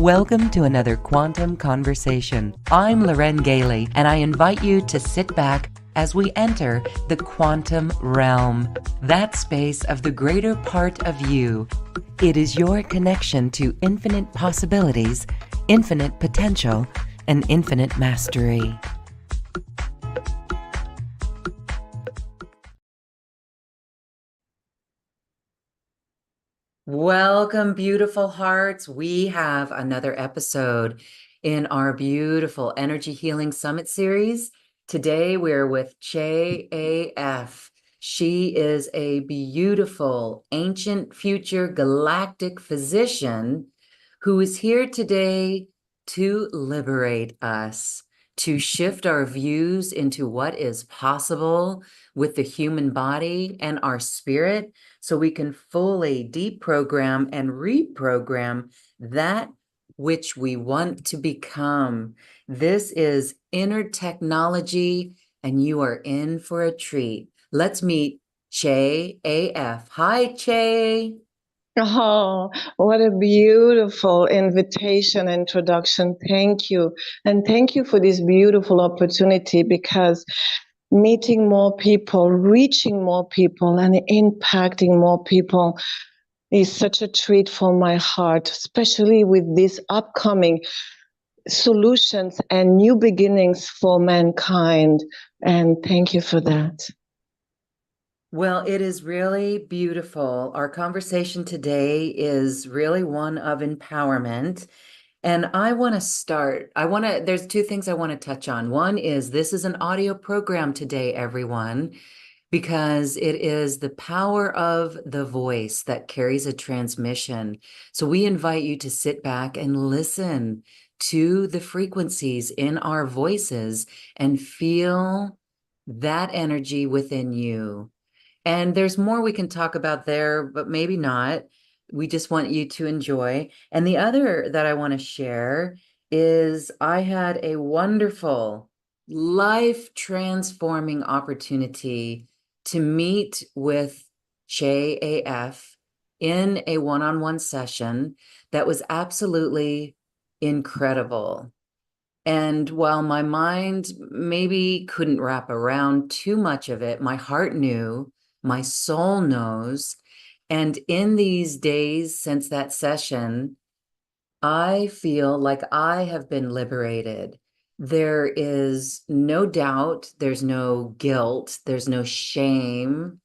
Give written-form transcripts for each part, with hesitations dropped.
Welcome to another Quantum Conversation. I'm Loren Gailey, and I invite you to sit back as we enter the quantum realm, that space of the greater part of you. It is your connection to infinite possibilities, infinite potential, and infinite mastery. Welcome, beautiful hearts. We have another episode in our beautiful Energy Healing Summit series. Today, we're with Che AF. She is a beautiful, ancient, future galactic physician who is here today to liberate us, to shift our views into what is possible with the human body and our spirit, so we can fully deprogram and reprogram that which we want to become. This is inner technology, and you are in for a treat. Let's meet Che AF. Hi, Che. Oh, what a beautiful invitation, introduction. Thank you. And thank you for this beautiful opportunity, because meeting more people, reaching more people, and impacting more people is such a treat for my heart, especially with these upcoming solutions and new beginnings for mankind. And thank you for that. Well, it is really beautiful. Our conversation today is really one of empowerment. And I want to start. There's two things I want to touch on. One is this is an audio program today, everyone, because it is the power of the voice that carries a transmission. So we invite you to sit back and listen to the frequencies in our voices and feel that energy within you. And there's more we can talk about there, but maybe not. We just want you to enjoy. And the other that I want to share is I had a wonderful, life-transforming opportunity to meet with Che AF in a one-on-one session that was absolutely incredible. And while my mind maybe couldn't wrap around too much of it, my heart knew, my soul knows. And in these days since that session, I feel like I have been liberated. There is no doubt, there's no guilt, there's no shame,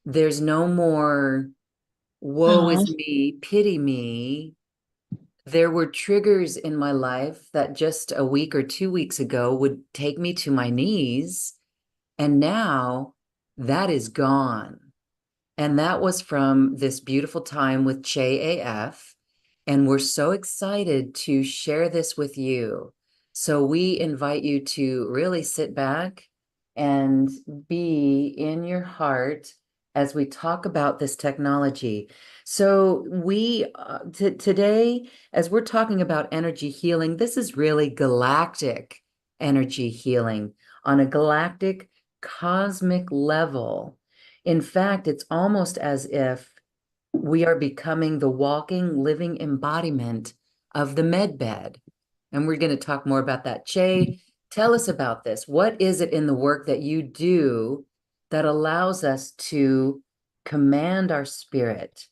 there's no more woe is me, pity me. There were triggers in my life that just a week or 2 weeks ago would take me to my knees. And now that is gone. And that was from this beautiful time with Che AF. And we're so excited to share this with you. So we invite you to really sit back and be in your heart as we talk about this technology. So today, as we're talking about energy healing, this is really galactic energy healing on a galactic cosmic level. In fact, it's almost as if we are becoming the walking, living embodiment of the med bed. And we're going to talk more about that. Che, tell us about this. What is it in the work that you do that allows us to command our spirit?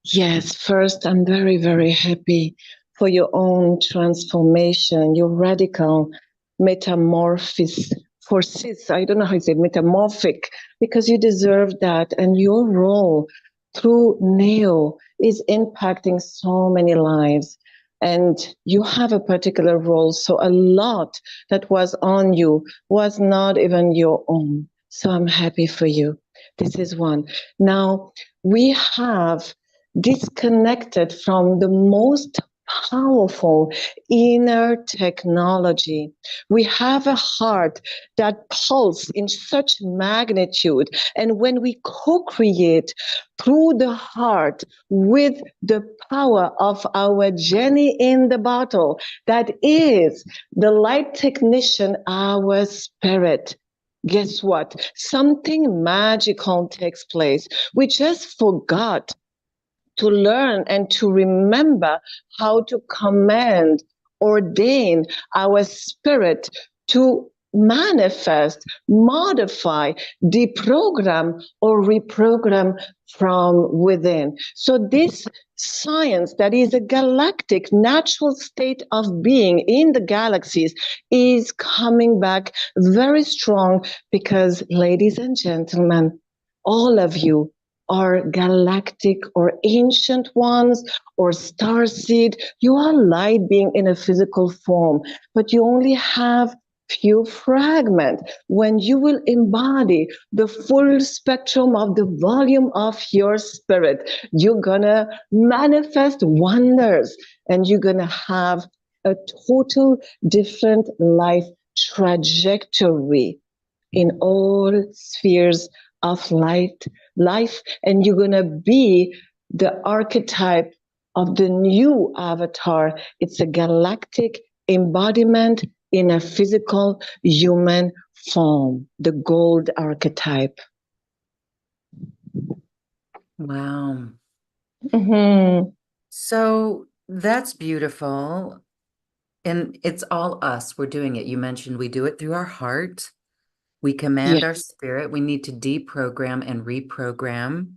Yes, first, I'm very, very happy for your own transformation, your radical metamorphosis. I don't know how you say metamorphic, because you deserve that. And your role through Neo is impacting so many lives. And you have a particular role. So a lot that was on you was not even your own. So I'm happy for you. This is one. Now, we have disconnected from the most powerful inner technology. We have a heart that pulses in such magnitude. And when we co-create through the heart with the power of our genie in the bottle, that is the light technician, our spirit. Guess what? Something magical takes place. We just forgot to learn and to remember how to command, ordain our spirit to manifest, modify, deprogram, or reprogram from within. So this science that is a galactic natural state of being in the galaxies is coming back very strong because, ladies and gentlemen, all of you are galactic or ancient ones or star seed. You are light being in a physical form, but you only have few fragment. When you will embody the full spectrum of the volume of your spirit, you're gonna manifest wonders and you're gonna have a total different life trajectory in all spheres of life, and you're gonna be the archetype of the new avatar. It's a galactic embodiment in a physical human form, the gold archetype. Wow. Mm-hmm. So that's beautiful. And it's all us. We're doing it. You mentioned we do it through our heart. We command our Yes, spirit. We need to deprogram and reprogram.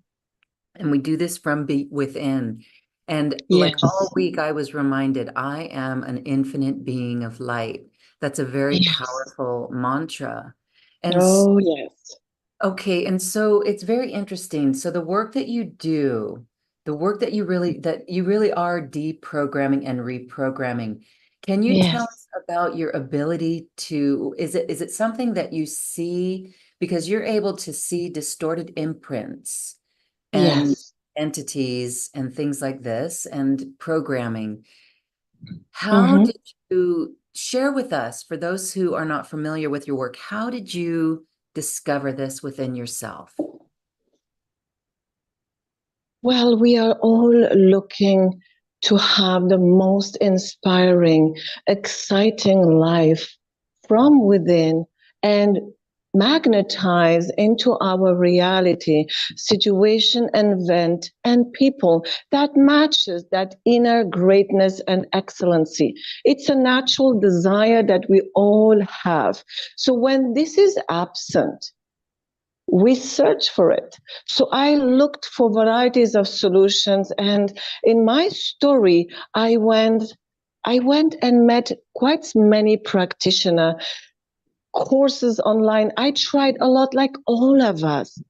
And we do this from within. And like all yes, week, I was reminded I am an infinite being of light. That's a very yes. powerful mantra. And Oh, yes, okay, and so it's very interesting. So the work that you do, the work that you really are deprogramming and reprogramming. Can you tell yes, us about your ability to, is it something that you see because you're able to see distorted imprints and yes. entities and things like this and programming? How Mm-hmm. did you share with us, for those who are not familiar with your work, how did you discover this within yourself? Well, we are all looking to have the most inspiring, exciting life from within and magnetize into our reality situation and event and people that matches that inner greatness and excellency. It's a natural desire that we all have. So when this is absent, we search for it. So I looked for varieties of solutions, and in my story, I went and met quite many practitioner courses online. I tried a lot, like all of us.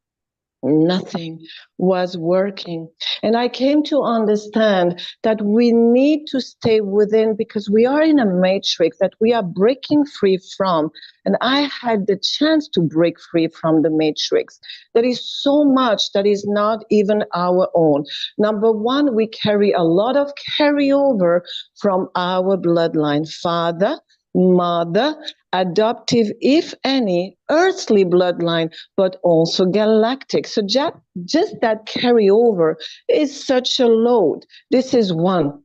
Nothing was working. And I came to understand that we need to stay within because we are in a matrix that we are breaking free from. And I had the chance to break free from the matrix. There is so much that is not even our own. Number one, we carry a lot of carryover from our bloodline. Father, mother, adoptive, if any, earthly bloodline, but also galactic. So just that carryover is such a load. This is one.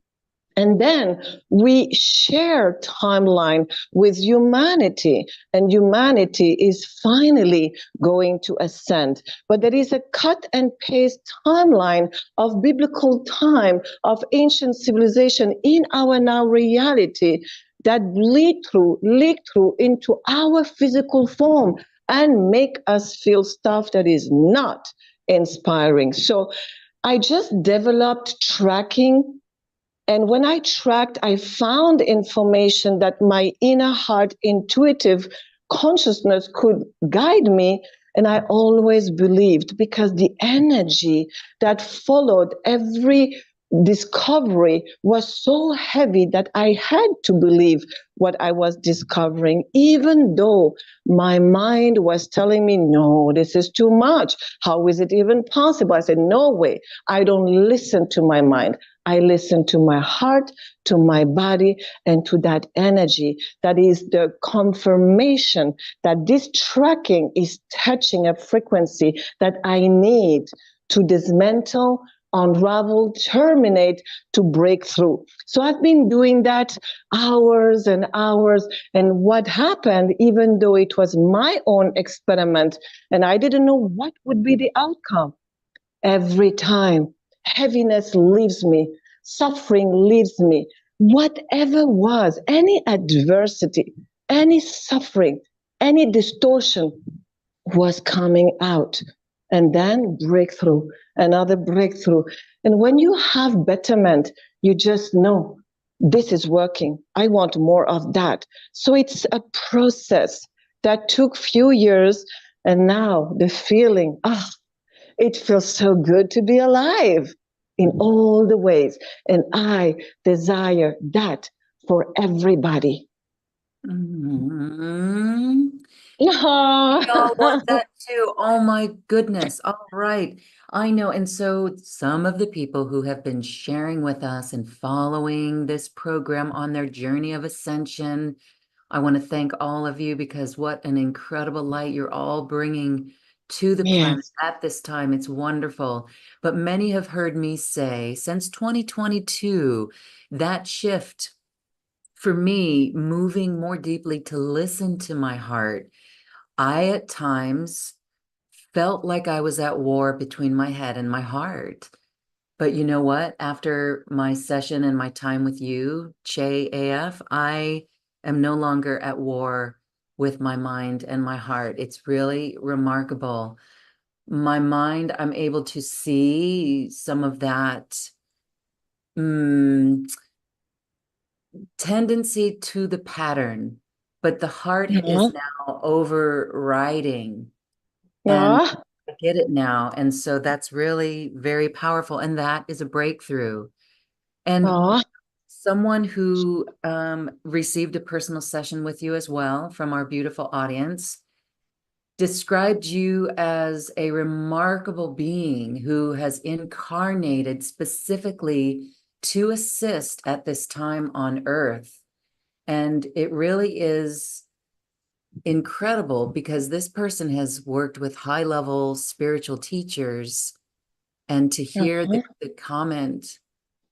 And then we share timeline with humanity, and humanity is finally going to ascend. But there is a cut and paste timeline of biblical time, of ancient civilization in our now reality that leak through into our physical form and make us feel stuff that is not inspiring. So I just developed tracking, and when I tracked, I found information that my inner heart intuitive consciousness could guide me. And I always believed because the energy that followed every discovery was so heavy that I had to believe what I was discovering, even though my mind was telling me, no, this is too much. How is it even possible? I said, no way. I don't listen to my mind. I listen to my heart, to my body, and to that energy. That is the confirmation that this tracking is touching a frequency that I need to dismantle, unravel, terminate, to break through. So I've been doing that hours and hours. And what happened, even though it was my own experiment and I didn't know what would be the outcome, every time heaviness leaves me, suffering leaves me. Whatever was, any adversity, any suffering, any distortion was coming out. And then breakthrough, another breakthrough. And when you have betterment, you just know this is working. I want more of that. So it's a process that took few years. And now the feeling, it feels so good to be alive in all the ways. And I desire that for everybody. Mhm. We all want Oh, that too. Oh my goodness. All right. I know. And so some of the people who have been sharing with us and following this program on their journey of ascension, I want to thank all of you because what an incredible light you're all bringing to the planet yes. at this time. It's wonderful. But many have heard me say since 2022, that shift for me, moving more deeply to listen to my heart, I at times felt like I was at war between my head and my heart. But you know what? After my session and my time with you, Che AF, I am no longer at war with my mind and my heart. It's really remarkable. My mind, I'm able to see some of that mm, tendency to the pattern, but the heart is Yeah. now overriding. And Yeah. I get it now. And so that's really very powerful. And that is a breakthrough. And Yeah. someone who received a personal session with you as well from our beautiful audience described you as a remarkable being who has incarnated specifically to assist at this time on earth. And it really is incredible because this person has worked with high level spiritual teachers, and to hear Uh-huh. the comment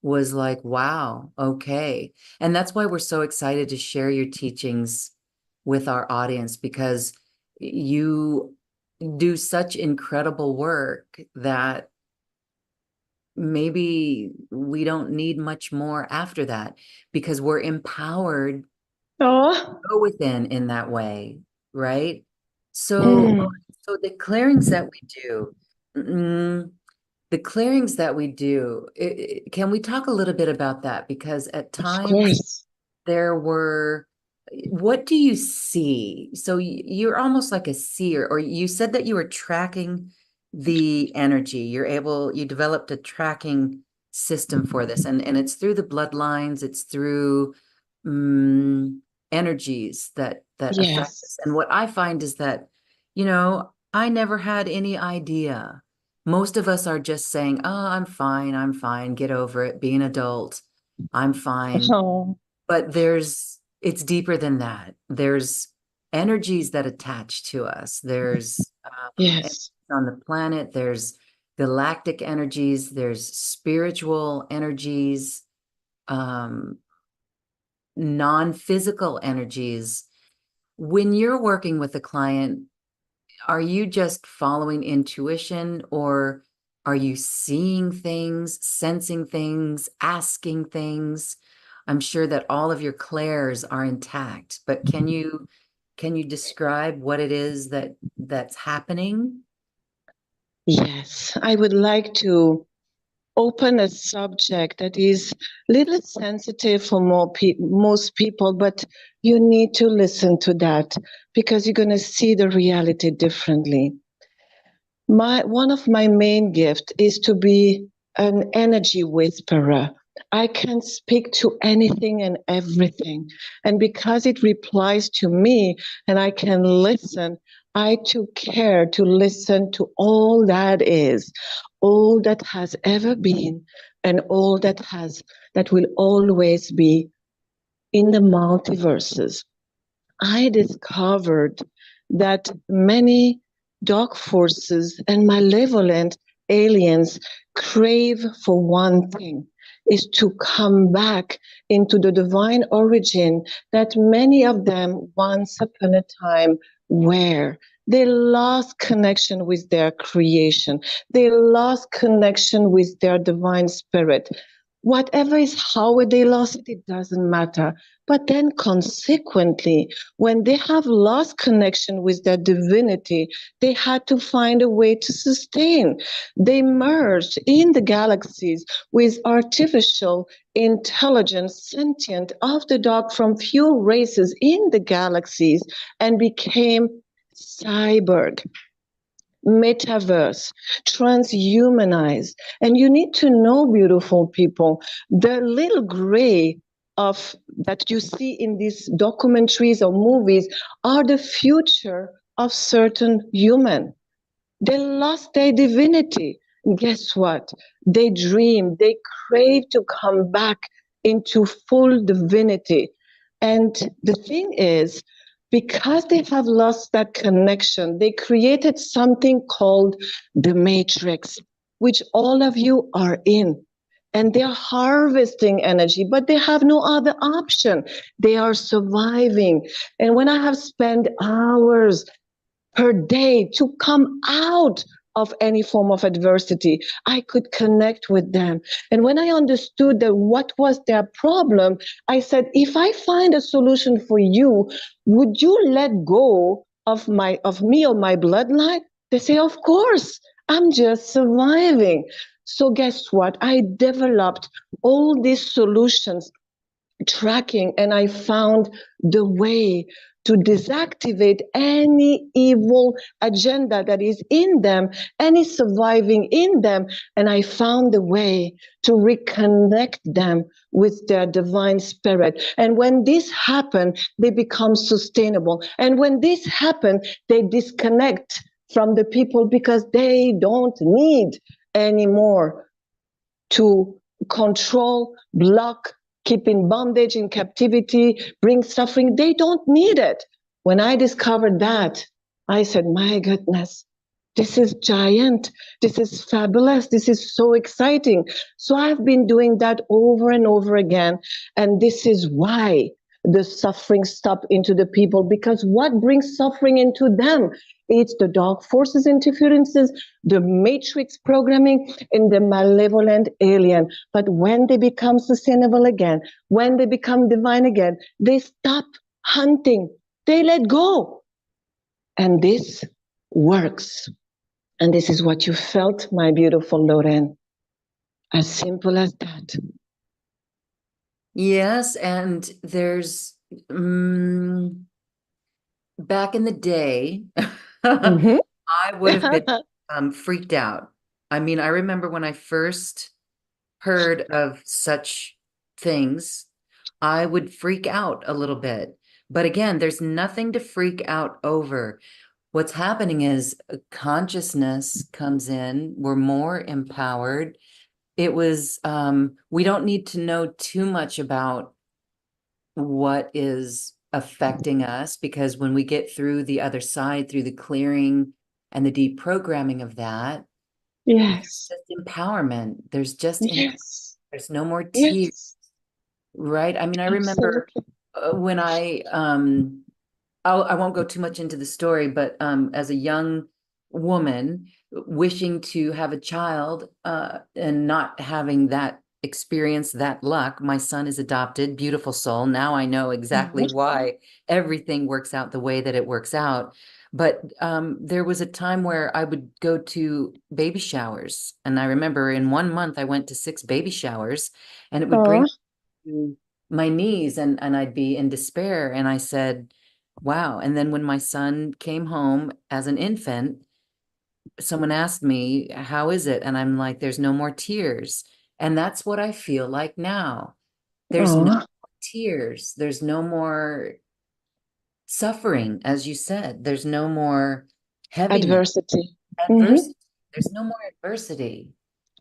was like, wow, okay. And that's why we're so excited to share your teachings with our audience because you do such incredible work that maybe we don't need much more after that because we're empowered Oh. go within in that way, right? So, Mm, so the clearings that we do, mm, the clearings that we do, can we talk a little bit about that? Because at of times course. there were, what do you see? So you're almost like a seer, or you said that you were tracking the energy. You developed a tracking system for this, and it's through the bloodlines, it's through um, energies that affect us. Yes. And what I find is that, I never had any idea. Most of us are just saying, "Oh, I'm fine, get over it, be an adult, I'm fine." Oh, But it's deeper than that. There's energies that attach to us. There's yes. on the planet, there's galactic energies, there's spiritual energies, um, non-physical energies. When you're working with a client, are you just following intuition or are you seeing things, sensing things, asking things? I'm sure that all of your clairs are intact, but can you describe what it is that's happening? Yes. I would like to open a subject that is a little sensitive for most people, but you need to listen to that because you're going to see the reality differently. One of my main gifts is to be an energy whisperer. I can speak to anything and everything. And because it replies to me and I can listen, I took care to listen to all that is, all that has ever been, and all that will always be in the multiverses. I discovered that many dark forces and malevolent aliens crave for one thing is to come back into the divine origin that many of them once upon a time were. They lost connection with their creation. They lost connection with their divine spirit. Whatever is how they lost it, it doesn't matter. But then, consequently, when they have lost connection with their divinity, they had to find a way to sustain. They merged in the galaxies with artificial intelligence, sentient of the dark from few races in the galaxies, and became cyborg, metaverse, transhumanized. And you need to know, beautiful people, the little gray of that you see in these documentaries or movies are the future of certain human. They lost their divinity. Guess what? They dream, they crave to come back into full divinity. And the thing is, because they have lost that connection, they created something called the matrix, which all of you are in. And they're harvesting energy, but they have no other option. They are surviving. And when I have spent hours per day to come out of any form of adversity, I could connect with them. And when I understood that what was their problem, I said, if I find a solution for you, would you let go of me or my bloodline? They say, of course, I'm just surviving. So guess what? I developed all these solutions tracking, and I found the way to deactivate any evil agenda that is in them, any surviving in them. And I found the way to reconnect them with their divine spirit. And when this happens, they become sustainable. And when this happens, they disconnect from the people because they don't need anymore to control, block, keep in bondage, in captivity, bring suffering. They don't need it. When I discovered that, I said, my goodness, this is giant. This is fabulous. This is so exciting. So I've been doing that over and over again. And this is why the suffering stopped into the people, because what brings suffering into them? It's the dark forces interferences, the matrix programming, and the malevolent alien. But when they become sustainable again, when they become divine again, they stop hunting. They let go. And this works. And this is what you felt, my beautiful Lorraine. As simple as that. Yes, and there's back in the day, Mm-hmm. I would have been freaked out. I mean, I remember when I first heard of such things, I would freak out a little bit. But again, there's nothing to freak out over. What's happening is consciousness comes in, we're more empowered. It was, we don't need to know too much about what is affecting us, because when we get through the other side, through the clearing and the deprogramming of that, Yes. just empowerment. There's just Yes. there's no more tears, Yes. right? I mean, I remember Absolutely. when I won't go too much into the story, but as a young woman wishing to have a child and not having that experience, that luck, my son is adopted, beautiful soul. Now I know exactly why everything works out the way that it works out. But there was a time where I would go to baby showers. And I remember in 1 month, I went to 6 baby showers, and it would bring Oh, to my knees, and I'd be in despair. And I said, wow. And then when my son came home as an infant, someone asked me, how is it? And I'm like, there's no more tears. And that's what I feel like now. There's no oh, more tears. There's no more suffering, as you said. There's no more heaviness, adversity. Mm-hmm. adversity. There's no more adversity.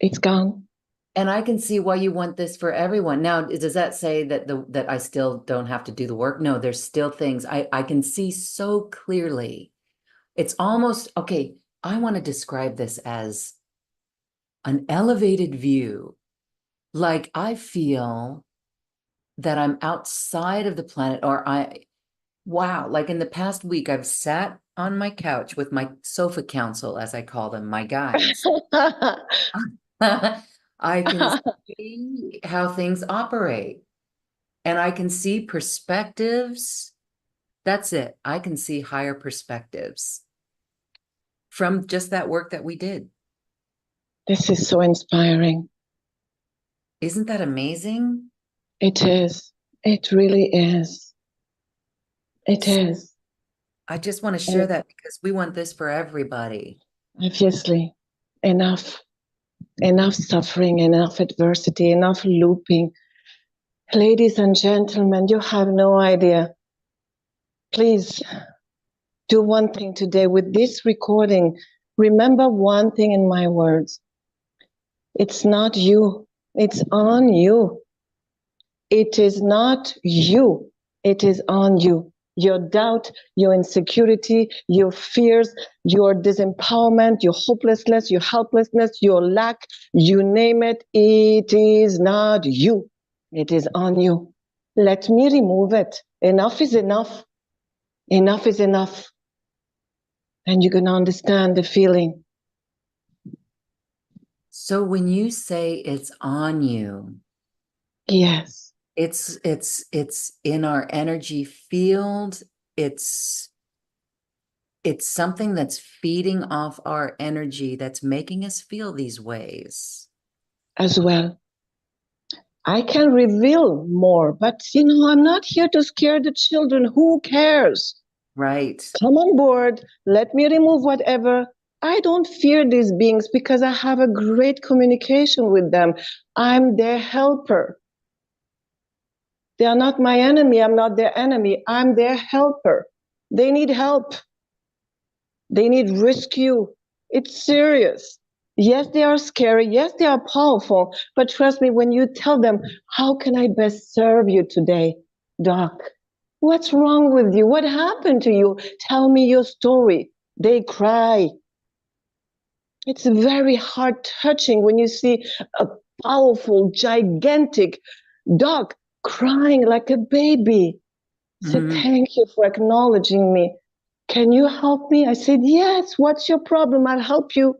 It's gone. And I can see why you want this for everyone. Now, does that say that that I still don't have to do the work? No, there's still things I can see so clearly. It's almost okay. I want to describe this as an elevated view. Like I feel that I'm outside of the planet, or wow, like in the past week, I've sat on my couch with my sofa council, as I call them, my guides, I can see how things operate and I can see perspectives. That's it. I can see higher perspectives from just that work that we did. This is so inspiring. Isn't that amazing? It is. It really is. It is. I just want to share And that because we want this for everybody. obviously, enough, enough suffering, enough adversity, enough looping. Ladies and gentlemen, you have no idea. Please do one thing today with this recording. Remember one thing in my words. It's not you. It's on you. It is not you. It is on you. Your doubt, your insecurity, your fears, your disempowerment, your hopelessness, your helplessness, your lack, you name it, it is not you. It is on you. Let me remove it. Enough is enough. Enough is enough. And you're going to understand the feeling. So when you say it's on you, Yes. it's in our energy field. It's something that's feeding off our energy that's making us feel these ways. As well. I can reveal more, but I'm not here to scare the children. Who cares? Right. Come on board. Let me remove whatever. I don't fear these beings because I have a great communication with them. I'm their helper. They are not my enemy. I'm not their enemy. I'm their helper. They need help. They need rescue. It's serious. Yes, they are scary. Yes, they are powerful. But trust me, when you tell them, how can I best serve you today, Doc? What's wrong with you? What happened to you? Tell me your story. They cry. It's very heart touching when you see a powerful, gigantic dog crying like a baby. Say, Mhm. thank you for acknowledging me. Can you help me? I said, yes. What's your problem? I'll help you.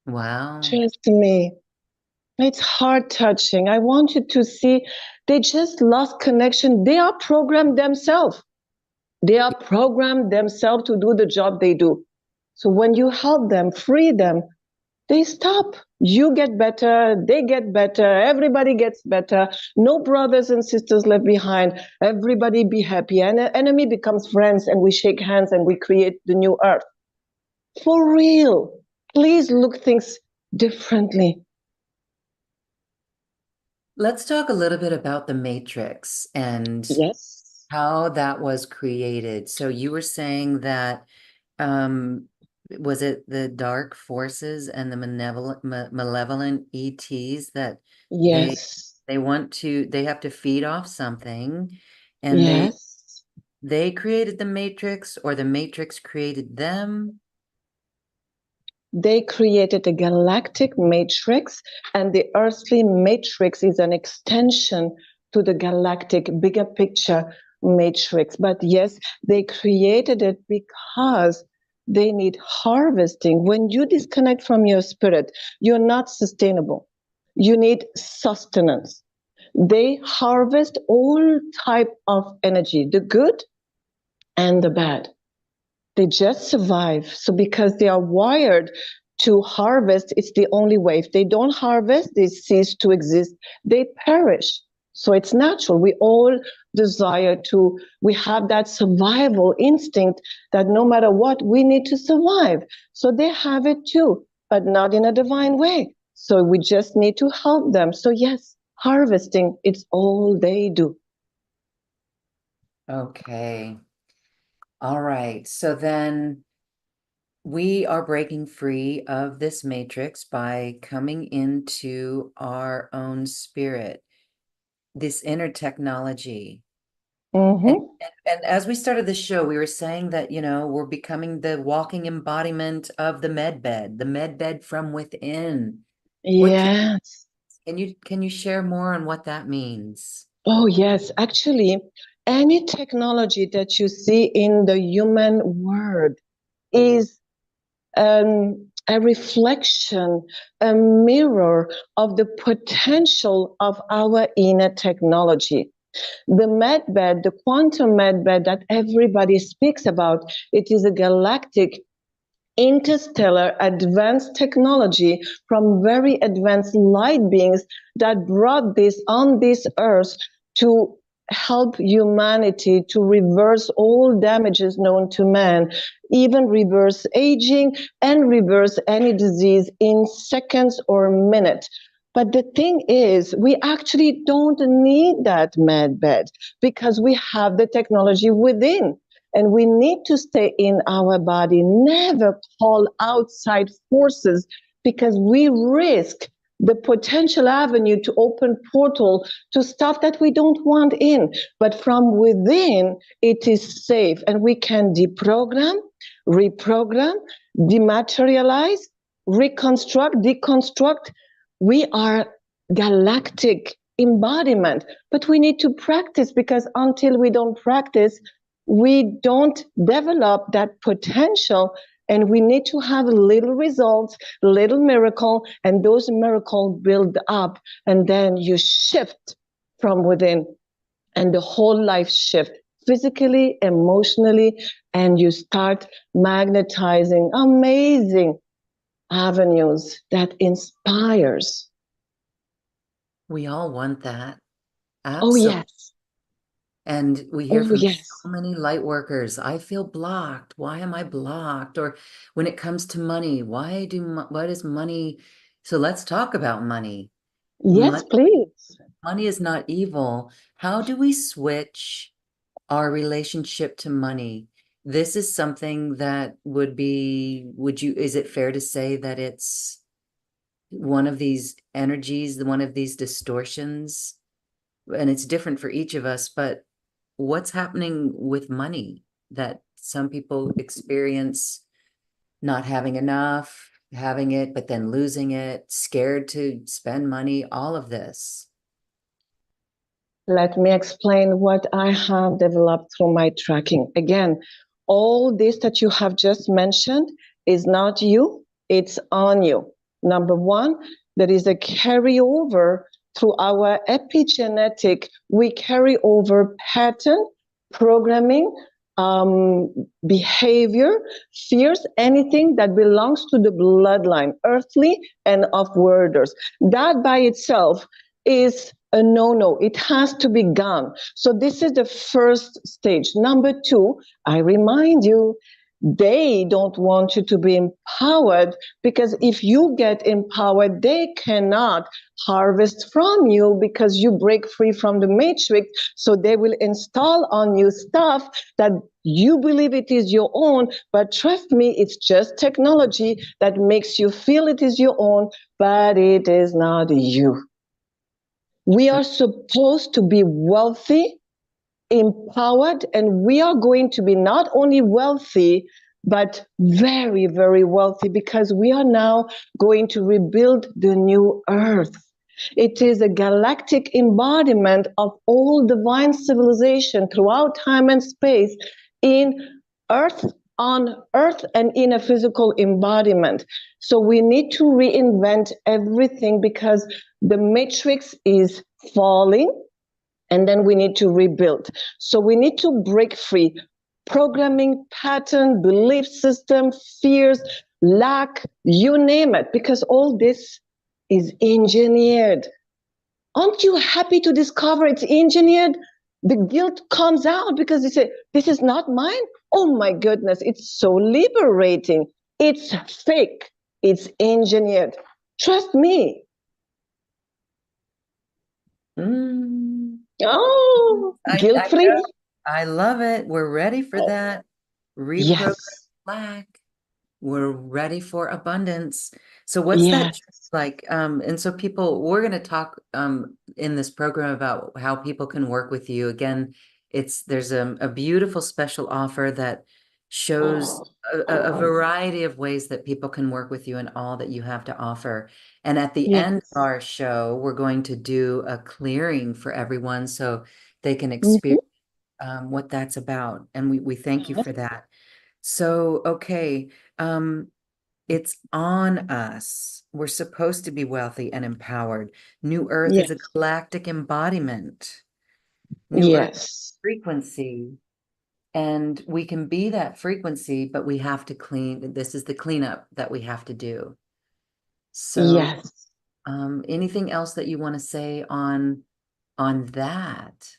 Wow. Trust me. It's heart touching. I want you to see they just lost connection. They are programmed themselves. They are programmed themselves to do the job they do. So when you help them, free them, they stop. You get better, they get better, everybody gets better. No brothers and sisters left behind. Everybody be happy. And the enemy becomes friends, and we shake hands and we create the new earth. For real. Please look things differently. Let's talk a little bit about the Matrix and Yes. how that was created. So you were saying that um was it the dark forces and the malevolent ETs that they Yes. they have to feed off something and Yes. they created the Matrix or the Matrix created them? They created a galactic matrix, and the earthly matrix is an extension to the galactic bigger picture matrix. But yes, they created it because they need harvesting. When you disconnect from your spirit, you're not sustainable. You need sustenance. They harvest all type of energy, the good and the bad. They just survive. So because they are wired to harvest, it's the only way. If they don't harvest, they cease to exist. They perish. So it's natural. We all desire to, we have that survival instinct that no matter what, we need to survive. So they have it too, but not in a divine way. So we just need to help them. So yes, harvesting, it's all they do. Okay. All right. So then we are breaking free of this matrix by coming into our own spirit, this inner technology. And, Mm-hmm. and as we started the show, we were saying that, we're becoming the walking embodiment of the med bed from within. What Yes. can you share more on what that means? Oh, yes. Actually, any technology that you see in the human world is a reflection, a mirror of the potential of our inner technology. The medbed, the quantum medbed that everybody speaks about, it is a galactic interstellar advanced technology from very advanced light beings that brought this on this earth to help humanity to reverse all damages known to man, even reverse aging and reverse any disease in seconds or minutes. But the thing is, we actually don't need that med bed because we have the technology within. And we need to stay in our body, never call outside forces because we risk the potential avenue to open portal to stuff that we don't want in. But from within, it is safe and we can deprogram, reprogram, dematerialize, reconstruct, deconstruct. We are galactic embodiment, but we need to practice because until we don't practice, we don't develop that potential, and we need to have little results, little miracle, and those miracles build up, and then you shift from within, and the whole life shift physically, emotionally, and you start magnetizing amazing avenues that inspires. We all want that. Oh Absolutely. yes. And we hear Oh from so yes. many light workers, I feel blocked. Why am I blocked? Or when it comes to money, why does money? So let's talk about money. Yes, Money, please. money is not evil. How do we switch our relationship to money? This is something that is it fair to say that it's one of these energies, one of these distortions? And it's different for each of us, but what's happening with money that some people experience not having enough, having it, but then losing it, scared to spend money, all of this. Let me explain what I have developed through my tracking. Again, all this that you have just mentioned is not you, it's on you. Number one, there is a carryover through our epigenetic, we carry over pattern, programming, behavior, fears, anything that belongs to the bloodline, earthly and of-worlders. That by itself is a no-no. It has to be gone. So this is the first stage. Number two, I remind you, they don't want you to be empowered because if you get empowered, they cannot harvest from you because you break free from the matrix. So they will install on you stuff that you believe it is your own, but trust me, it's just technology that makes you feel it is your own, but it is not you. We are supposed to be wealthy, empowered, and we are going to be not only wealthy, but very, very wealthy because we are now going to rebuild the new earth. It is a galactic embodiment of all divine civilization throughout time and space in earth, on earth, and in a physical embodiment. So we need to reinvent everything because the matrix is falling and then we need to rebuild. So we need to break free. Programming, pattern, belief system, fears, lack, you name it, because all this is engineered. Aren't you happy to discover it's engineered? The guilt comes out because they say, this is not mine. Oh my goodness, it's so liberating. It's fake. It's engineered. Trust me. Oh, guilt I free? know. I love it. We're ready for that. Reprogram Yes. lack. We're ready for abundance. So what's that Yes. like? And so we're going to talk in this program about how people can work with you. Again, there's a beautiful special offer that shows a variety of ways that people can work with you and all that you have to offer. And at the end of Yes. our show, we're going to do a clearing for everyone so they can Mhm. experience what that's about. And we thank you for that. So, okay, it's on us. We're supposed to be wealthy and empowered. New Earth is a Yes. galactic embodiment. New Earth Yes. frequency. And we can be that frequency, but we have to clean. This is the cleanup that we have to do. So, Yes. anything else that you want to say on that?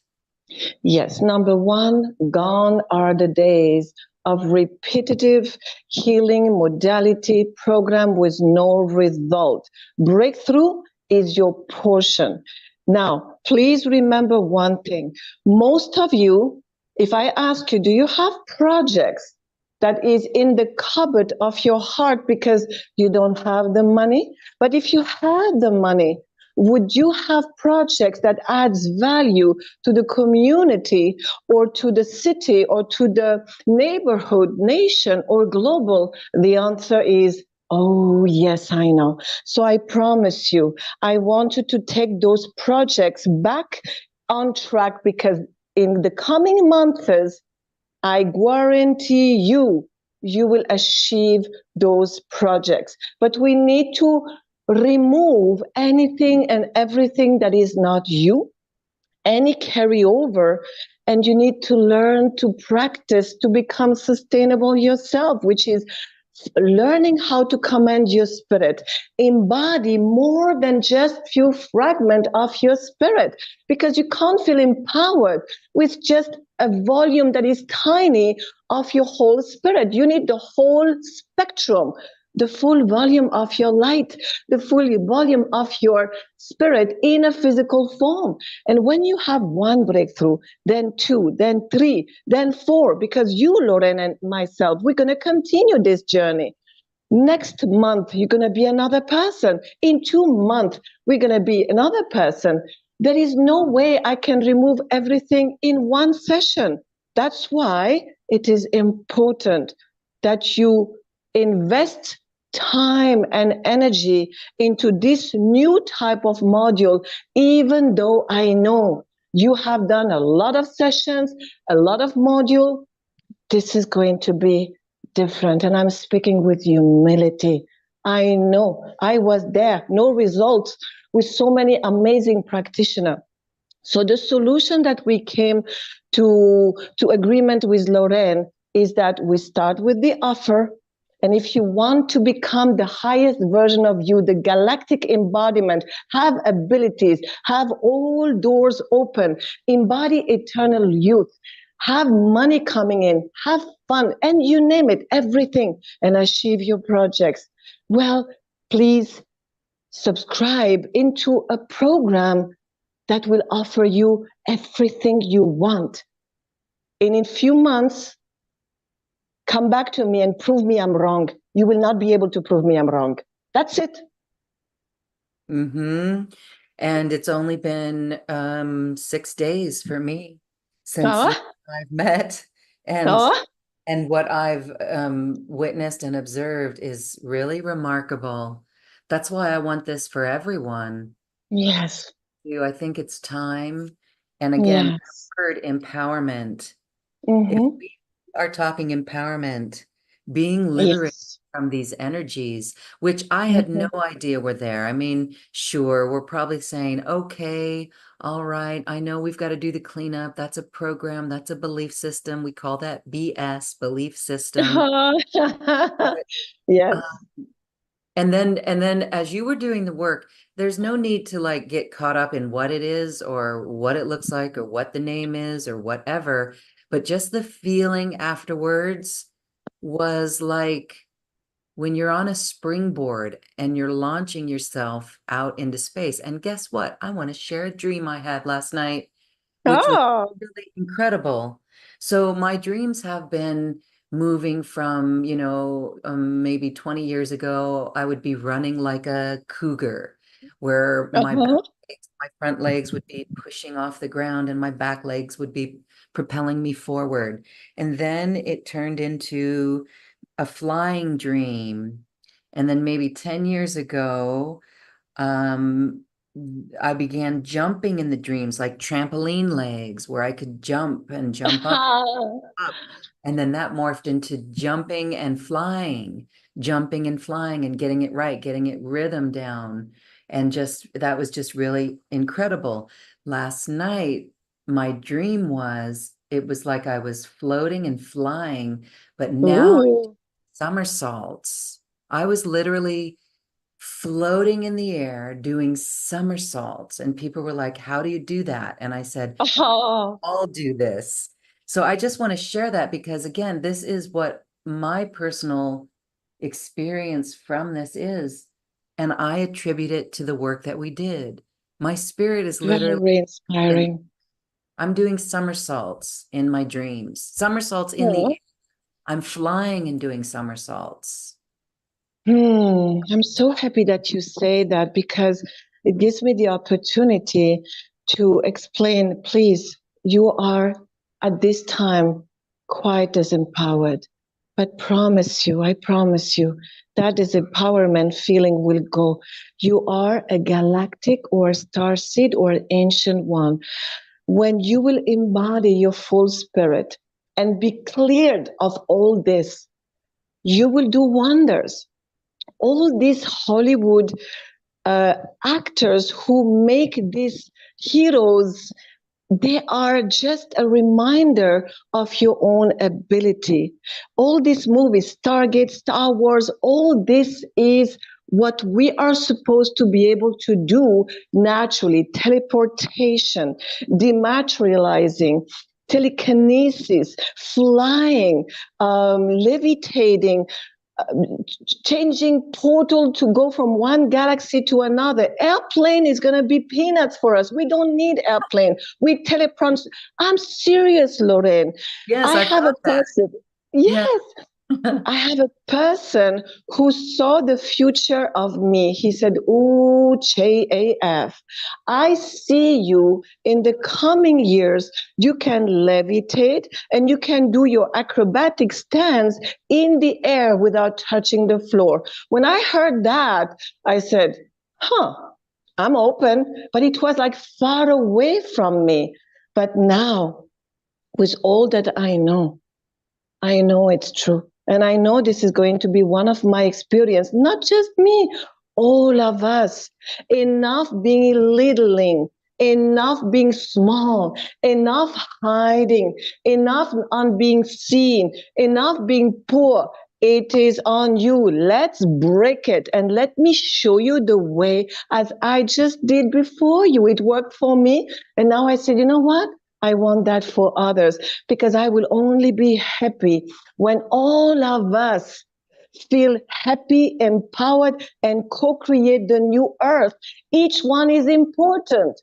Yes, number one, gone are the days of repetitive healing modality program with no result. Breakthrough is your portion. Now, please remember one thing. Most of you, if I ask you, do you have projects that is in the cupboard of your heart because you don't have the money? But if you had the money, would you have projects that adds value to the community or to the city or to the neighborhood, nation, or global? The answer is, oh, yes, I know. So I promise you, I want you to take those projects back on track because in the coming months, I guarantee you, you will achieve those projects. But we need to remove anything and everything that is not you, any carryover, and you need to learn to practice to become sustainable yourself, which is learning how to command your spirit, embody more than just few fragment of your spirit, because you can't feel empowered with just a volume that is tiny of your whole spirit. You need the whole spectrum, the full volume of your light, the full volume of your spirit in a physical form. And when you have one breakthrough, then two, then three, then four, because you, Lauren, and myself, we're going to continue this journey. Next month, you're going to be another person. In 2 months, we're going to be another person. There is no way I can remove everything in one session. That's why it is important that you invest time and energy into this new type of module, even though I know you have done a lot of sessions, a lot of module. This is going to be different. And I'm speaking with humility. I know I was there, no results with so many amazing practitioners. So the solution that we came to agreement with Lorraine is that we start with the offer. And if you want to become the highest version of you, the galactic embodiment, have abilities, have all doors open, embody eternal youth, have money coming in, have fun, and you name it, everything, and achieve your projects. Well, please subscribe into a program that will offer you everything you want. And in a few months, come back to me and prove me I'm wrong. You will not be able to prove me I'm wrong. That's it. Mm-hmm. And it's only been 6 days for me since you Oh, and I've met, and oh, and what I've witnessed and observed is really remarkable. That's why I want this for everyone. yes, I think it's time. And again, that yes. word empowerment. If Mm-hmm. we are talking empowerment, being liberated Yes. from these energies, which I had no Mm-hmm. idea were there. I mean, sure, we're probably saying, okay, all right, I know we've got to do the cleanup. That's a program, that's a belief system. We call that BS, belief system. But Yes. uh, and then as you were doing the work, there's no need to like get caught up in what it is or what it looks like or what the name is or whatever, but just the feeling afterwards was like when you're on a springboard and you're launching yourself out into space. And guess what? I want to share a dream I had last night, which was Oh. really incredible. So my dreams have been moving from, maybe 20 years ago, I would be running like a cougar, where Uh-huh. my front legs would be pushing off the ground and my back legs would be propelling me forward. And then it turned into a flying dream. And then maybe 10 years ago, um, I began jumping in the dreams, like trampoline legs, where I could jump and jump up. And then that morphed into jumping and flying and getting it right, getting it rhythm down. And just that was just really incredible. Last night, my dream was it was like I was floating and flying, but now Ooh. somersaults. I was literally floating in the air doing somersaults. And people were like, how do you do that? And I said, Oh, all do this. So I just want to share that because, again, this is what my personal experience from this is. And I attribute it to the work that we did. My spirit is literally, very and inspiring. I'm doing somersaults in my dreams, somersaults in the air. Oh. I'm flying and doing somersaults. I'm so happy that you say that because it gives me the opportunity to explain, please, you are at this time quite as empowered. But I promise you, that is empowerment feeling will go. You are a galactic or a star seed or an ancient one. When you will embody your full spirit and be cleared of all this, you will do wonders. All these Hollywood uh, actors who make these heroes, they are just a reminder of your own ability. All these movies, Stargate, Star Wars, all this is what we are supposed to be able to do naturally: teleportation, dematerializing, telekinesis, flying, levitating, changing portal to go from one galaxy to another. Airplane is going to be peanuts for us. We don't need airplane. We teleprompts. I'm serious, Lorraine. Yes, I I have a caught that. person. Yeah. Yes, I have a person who saw the future of me. He said, "Ooh, Che AF, I see you in the coming years. You can levitate and you can do your acrobatic stance in the air without touching the floor." When I heard that, I said, huh, I'm open, but it was like far away from me. But now, with all that I know it's true. And I know this is going to be one of my experience, not just me, all of us. Enough being littling, enough being small, enough hiding, enough on being seen, enough being poor. It is on you. Let's break it and let me show you the way as I just did before you. It worked for me. And now I said, you know what? I want that for others because I will only be happy when all of us feel happy, empowered, and co create the new earth. Each one is important.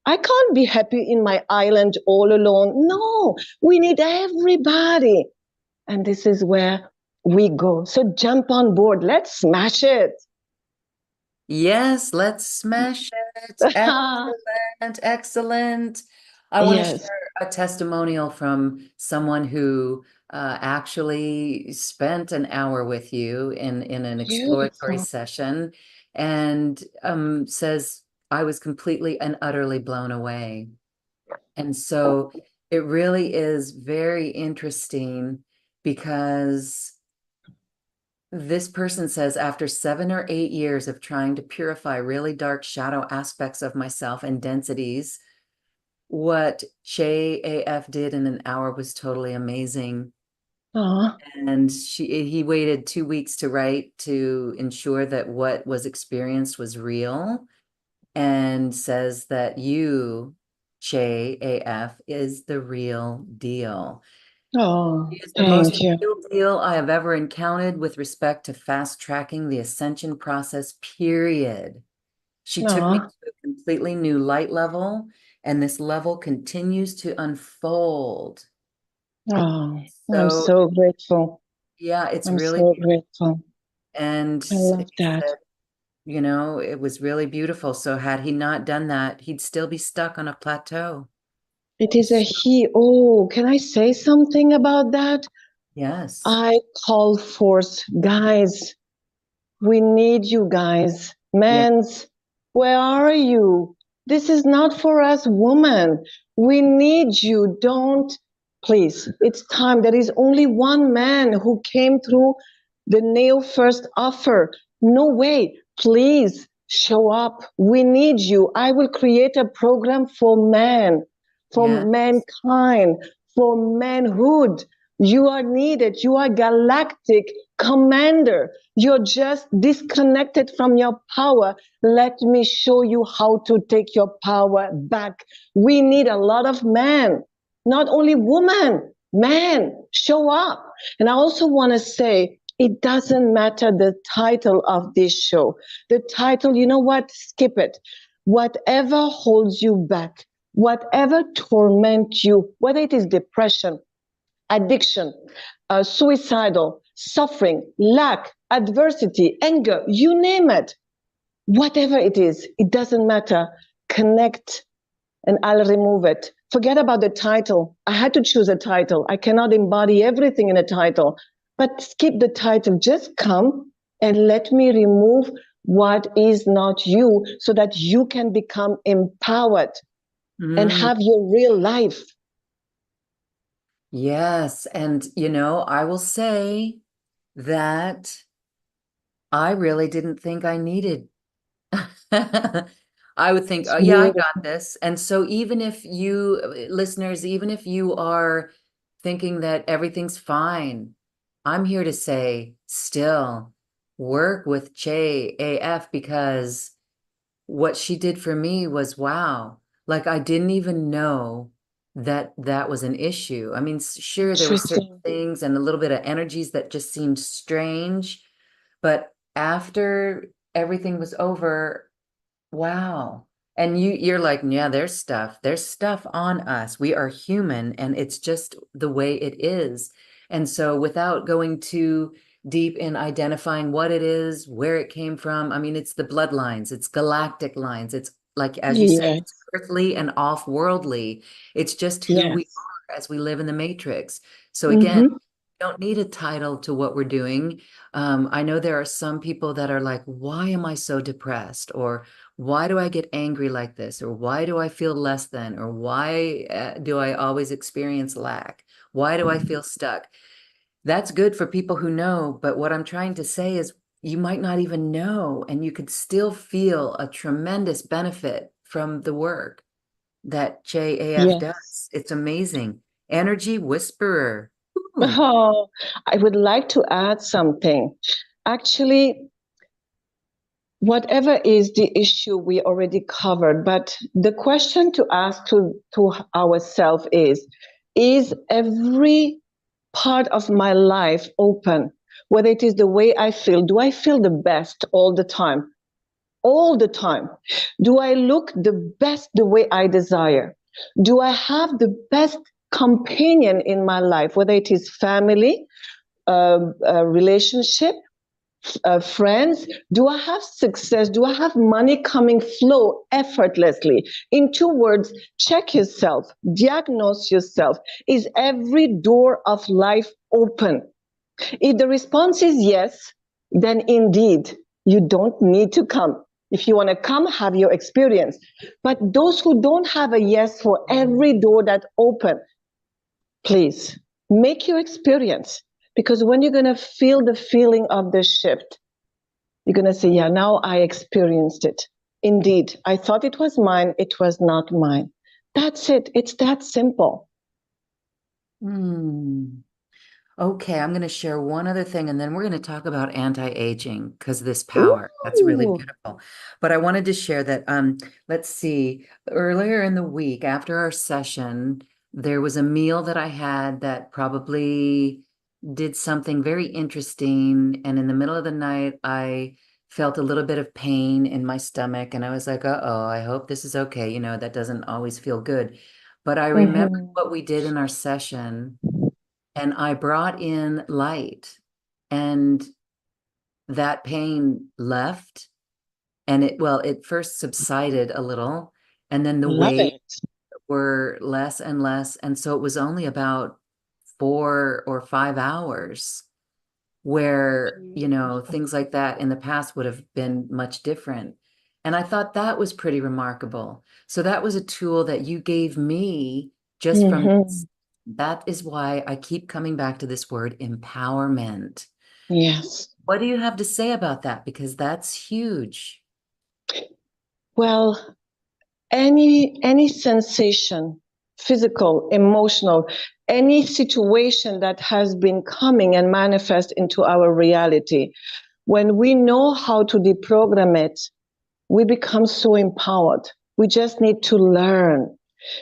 I can't be happy in my island all alone. No, we need everybody. And this is where we go. So jump on board. Let's smash it. Yes, let's smash it. Excellent, excellent. I want to Yes. share a testimonial from someone who actually spent an hour with you in an exploratory Beautiful. session and says, I was completely and utterly blown away. And so it really is very interesting because this person says, after 7 or 8 years of trying to purify really dark shadow aspects of myself and densities, what Che AF did in an hour was totally amazing. Aw. And he waited 2 weeks to write to ensure that what was experienced was real, and says that you, Che AF, is the real deal. Oh, He is the most thank you. real deal I have ever encountered with respect to fast tracking the ascension process, period. She took me Aw. to a completely new light level, and this level continues to unfold. Oh, I'm So, so grateful. yeah, it's I'm really, so grateful. and I he love that. said, it was really beautiful. So, had he not done that, he'd still be stuck on a plateau. It is a So, he. Oh, can I say something about that? yes, I call forth, guys, we need you guys. yeah, Men's, Where are you? This is not for us women. We need you. Don't, please. It's time. There is only one man who came through the nail first offer. No way. Please show up. We need you. I will create a program for men, for Yeah. mankind, for manhood. You are needed. You are galactic commander. You're just disconnected from your power. Let me show you how to take your power back. We need a lot of men, not only women, men. Show up. And I also want to say, it doesn't matter the title of this show. The title, you know what? Skip it. Whatever holds you back, whatever torments you, whether it is depression, addiction, suicidal, suffering, lack, adversity, anger, you name it, whatever it is, it doesn't matter. Connect and I'll remove it. Forget about the title. I had to choose a title. I cannot embody everything in a title, but skip the title. Just come and let me remove what is not you so that you can become empowered and Mm, have your real life. yes. And, you know, I will say that I really didn't think I needed. I would think, It's oh, yeah, I got beautiful. this. And so, even if you, listeners, even if you are thinking that everything's fine, I'm here to say, still work with Che AF, because what she did for me was wow. Like, I didn't even know that that was an issue. I mean, sure, there were certain Interesting. things and a little bit of energies that just seemed strange, but after everything was over, wow. And you're like, yeah, there's stuff on us. We are human and it's just the way it is. And so without going too deep in identifying what it is, where it came from, I mean, it's the bloodlines, it's galactic lines. It's like, as you said, it's Yes. earthly and off-worldly. It's just who we Yes. are as we live in the matrix. So again, Mm-hmm. don't need a title to what we're doing. I know there are some people that are like, why am I so depressed? Or why do I get angry like this? Or why do I feel less than? Or why do I always experience lack? Why do I feel stuck? That's good for people who know. But what I'm trying to say is you might not even know, and you could still feel a tremendous benefit from the work that JAF Yes. does. It's amazing. Energy whisperer. Ooh. Oh, I would like to add something. Actually, whatever is the issue we already covered, but the question to ask to ourselves is every part of my life open? Whether it is the way I feel, do I feel the best all the time? All the time. Do I look the best the way I desire? Do I have the best companion in my life, whether it is family, relationship, friends? Do I have success? Do I have money coming flow effortlessly? In two words, check yourself, diagnose yourself. Is every door of life open? If the response is yes, then indeed you don't need to come. If you want to come, have your experience. But those who don't have a yes for every door that open, please make your experience. Because when you're going to feel the feeling of the shift, you're going to say, yeah, now I experienced it. Indeed, I thought it was mine. It was not mine. That's it. It's that simple. Hmm. Okay, I'm going to share one other thing and then we're going to talk about anti-aging because this power, that's really Ooh. beautiful. But I wanted to share that let's see, earlier in the week after our session, there was a meal that I had that probably did something very interesting, and in the middle of the night I felt a little bit of pain in my stomach and I was like, "Uh-oh, I hope this is okay." You know, that doesn't always feel good. But I remembered Mm-hmm. what we did in our session and I brought in light, and that pain left. And it first subsided a little, and then the Love waves it. were less and less. And so it was only about 4 or 5 hours where, you know, Beautiful. things like that in the past would have been much different. And I thought that was pretty remarkable. So that was a tool that you gave me just from Hmm. that is why I keep coming back to this word empowerment. Yes. What do you have to say about that? Because that's huge. Well, any sensation, physical, emotional, any situation that has been coming and manifest into our reality, when we know how to deprogram it, we become so empowered. We just need to learn.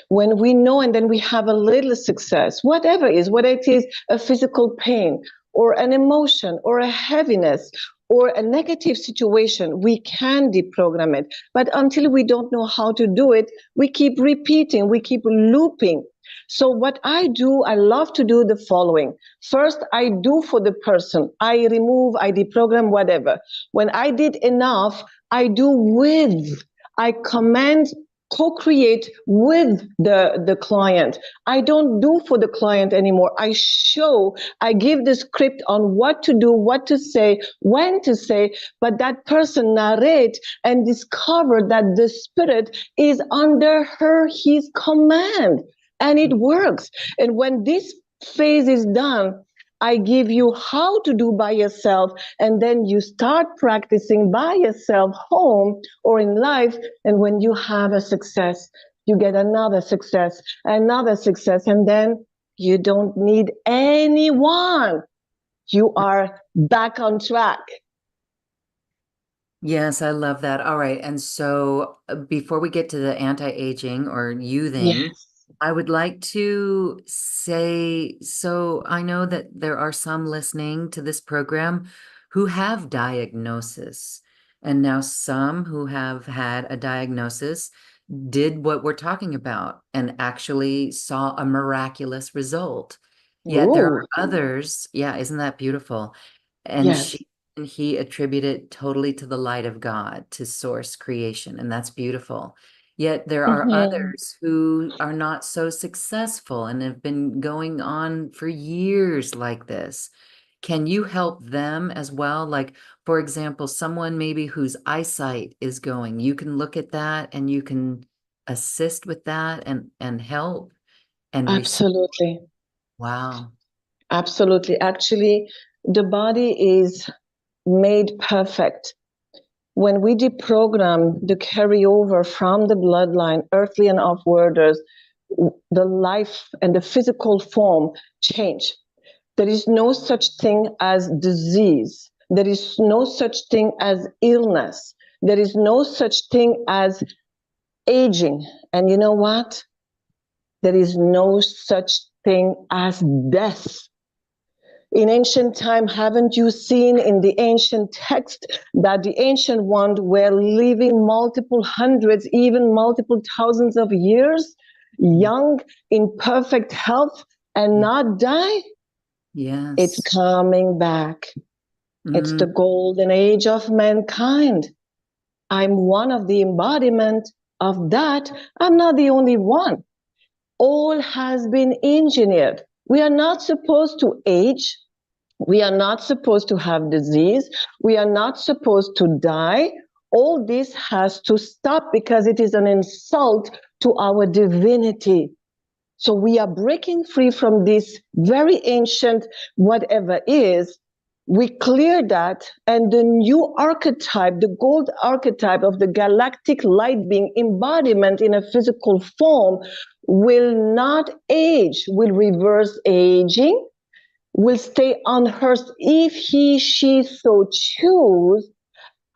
When we know and then we have a little success, whatever it is, whether it is a physical pain or an emotion or a heaviness or a negative situation, we can deprogram it. But until we don't know how to do it, we keep repeating, we keep looping. So what I do, I love to do the following. First, I do for the person. I remove, I deprogram, whatever. When I did enough, I do with. I command, co-create with the client. I don't do for the client anymore. I give the script on what to do, what to say, when to say, but that person narrate and discover that the spirit is under his command, and it works. And when this phase is done, I give you how to do by yourself, and then you start practicing by yourself home or in life. And when you have a success, you get another success, and then you don't need anyone. You are back on track. Yes, I love that. All right. And so before we get to the anti-aging or youthing, Yes. I would like to say, so I know that there are some listening to this program who have diagnosis, and now some who have had a diagnosis did what we're talking about and actually saw a miraculous result. Yet there are Ooh, others, yeah, isn't that beautiful? And yes. she and he attributed totally to the light of God, to source creation, and that's beautiful. Yet there are Mhm. others who are not so successful and have been going on for years like this. Can you help them as well? Like, for example, someone maybe whose eyesight is going, you can look at that and you can assist with that and help and receive. Absolutely. Wow. Absolutely. Actually, the body is made perfect. When we deprogram the carryover from the bloodline, earthly and off-worlders, the life and the physical form change. There is no such thing as disease. There is no such thing as illness. There is no such thing as aging. And you know what? There is no such thing as death. In ancient time, haven't you seen in the ancient text that the ancient ones were living multiple hundreds, even multiple thousands of years, young, in perfect health, and Yeah. not die? It's Yes. coming back. It's Mm, the golden age of mankind. I'm one of the embodiment of that. I'm not the only one. All has been engineered. We are not supposed to age. We are not supposed to have disease. We are not supposed to die. All this has to stop because it is an insult to our divinity. So we are breaking free from this very ancient whatever is. We clear that, and the new archetype, the gold archetype of the galactic light being embodiment in a physical form, will not age, will reverse aging, will stay on earth if he, she so choose,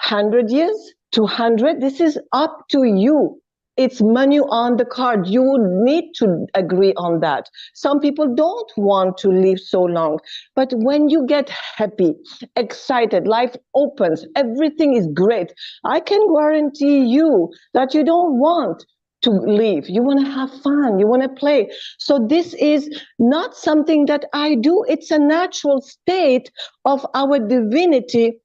100 years, 200, this is up to you. It's menu on the card. You need to agree on that. Some people don't want to live so long. But when you get happy, excited, life opens, everything is great, I can guarantee you that you don't want to live. You want to have fun. You want to play. So this is not something that I do. It's a natural state of our divinity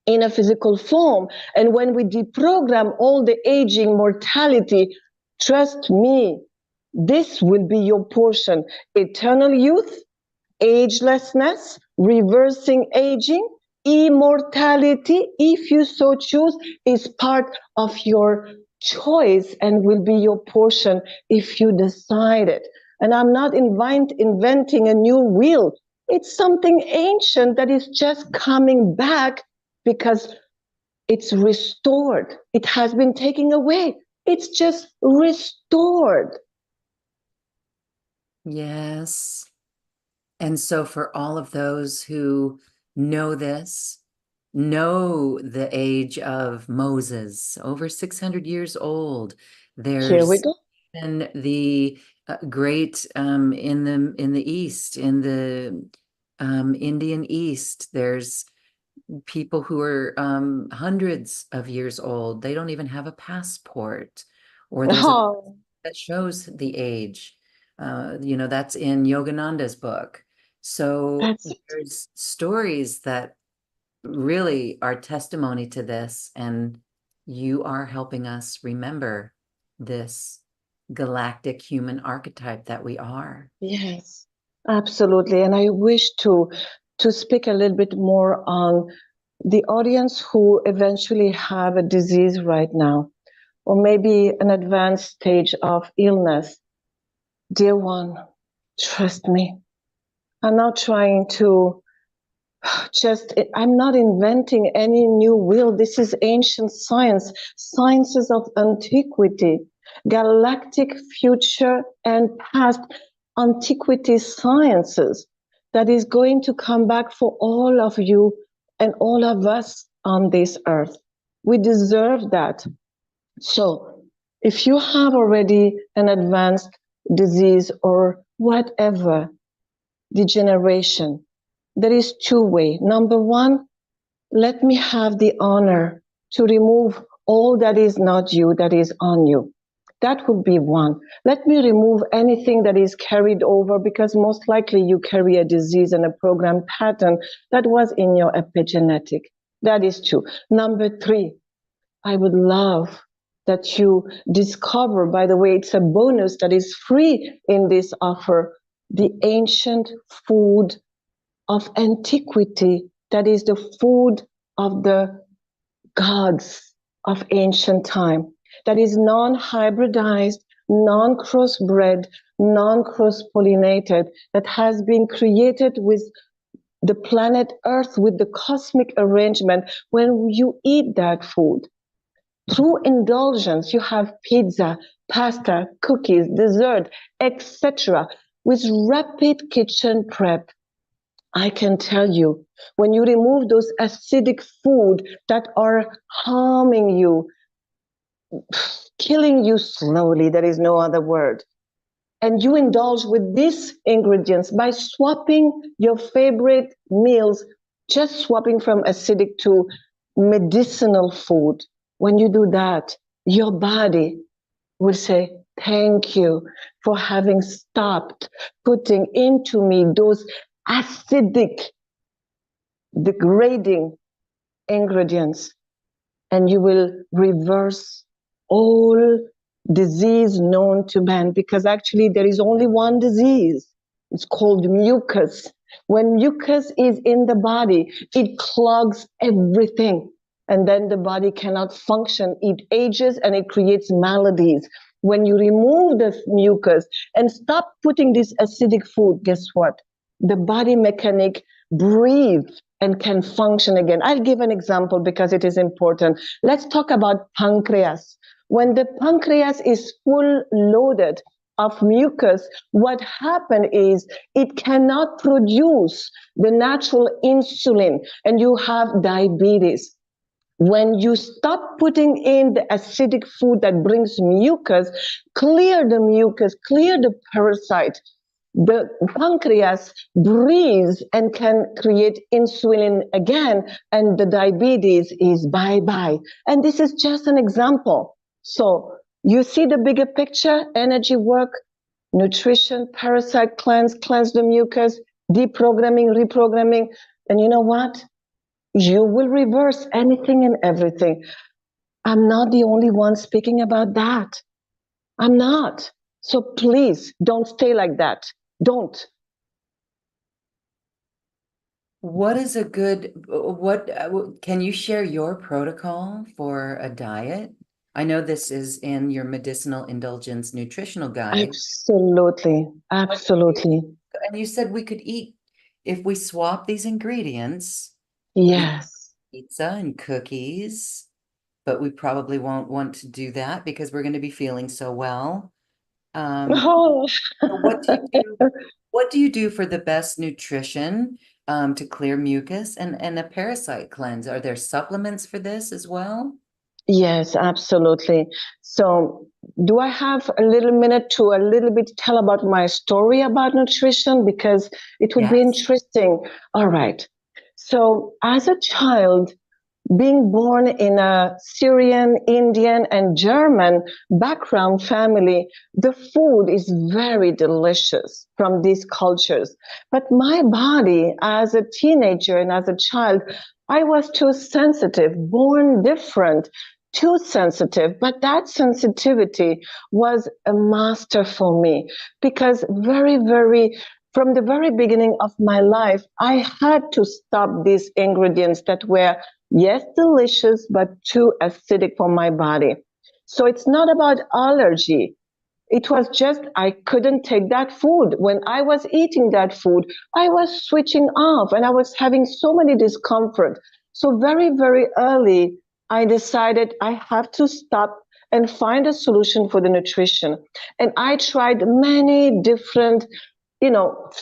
in a physical form. And when we deprogram all the aging, mortality, trust me, this will be your portion. Eternal youth, agelessness, reversing aging, Immortality, if you so choose, is part of your choice and will be your portion if you decide it. And I'm not inventing a new wheel. It's something ancient that is just coming back because it's restored. It has been taken away. It's just restored. Yes. And so for all of those who know this, know the age of Moses, over 600 years old, Here we there's go. been the great in the East, in the Indian East, there's people who are hundreds of years old. They don't even have a passport, or there's a Oh, that shows the age. That's in Yogananda's book. So that's it. there's stories that really are testimony to this, and you are helping us remember this galactic human archetype that we are. Yes, absolutely. And I wish to speak a little bit more on the audience who eventually have a disease right now, or maybe an advanced stage of illness. Dear one, trust me. I'm not trying to I'm not inventing any new wheel. This is ancient science, sciences of antiquity, galactic future and past antiquity sciences that is going to come back for all of you and all of us on this earth. We deserve that. So if you have already an advanced disease or whatever degeneration, there is two ways. Number one, let me have the honor to remove all that is not you, that is on you. That would be one. Let me remove anything that is carried over because most likely you carry a disease and a program pattern that was in your epigenetic. That is two. Number three, I would love that you discover, by the way, it's a bonus that is free in this offer, the ancient food of antiquity, that is the food of the gods of ancient time, that is non-hybridized, non-crossbred, non-cross-pollinated, that has been created with the planet Earth, with the cosmic arrangement. When you eat that food, through indulgence, you have pizza, pasta, cookies, dessert, etc. With rapid kitchen prep, I can tell you, when you remove those acidic food that are harming you, killing you slowly, there is no other word, and you indulge with these ingredients by swapping your favorite meals, just swapping from acidic to medicinal food. When you do that, your body will say, thank you for having stopped putting into me those acidic, degrading ingredients, and you will reverse all disease known to man, because actually there is only one disease. It's called mucus. When mucus is in the body, it clogs everything, and then the body cannot function. It ages and it creates maladies. When you remove the mucus and stop putting this acidic food, guess what? The body mechanic breathe and can function again. I'll give an example because it is important. Let's talk about pancreas. When the pancreas is full loaded of mucus, what happens is it cannot produce the natural insulin and you have diabetes. When you stop putting in the acidic food that brings mucus, clear the mucus, clear the parasite, the pancreas breathes and can create insulin again, and the diabetes is bye-bye. And this is just an example. So you see the bigger picture: energy work, nutrition, parasite cleanse the mucus, deprogramming, reprogramming. And you know what? You will reverse anything and everything. I'm not the only one speaking about that. I'm not. So please don't stay like that. Don't. What is a good, what, can you share your protocol for a diet? I know this is in your medicinal indulgence nutritional guide. Absolutely, What, absolutely. and you said we could eat, if we swap these ingredients, eat Yes. pizza and cookies, but we probably won't want to do that because we're going to be feeling so well. Um, Oh. so what do you do? What do you do for the best nutrition to clear mucus and a parasite cleanse? Are there supplements for this as well? Yes, absolutely. So, do I have a little minute to a little bit tell about my story about nutrition? Because it would be Yes. interesting. All right. So, as a child, being born in a Syrian, Indian, and German background family, the food is very delicious from these cultures. But my body, as a teenager and as a child, I was too sensitive, born different, too sensitive. But that sensitivity was a master for me because from the very beginning of my life, I had to stop these ingredients that were, yes, delicious, but too acidic for my body. So it's not about allergy. It was just I couldn't take that food. When I was eating that food, I was switching off and I was having so many discomfort. So very early, I decided I have to stop and find a solution for the nutrition. And I tried many different,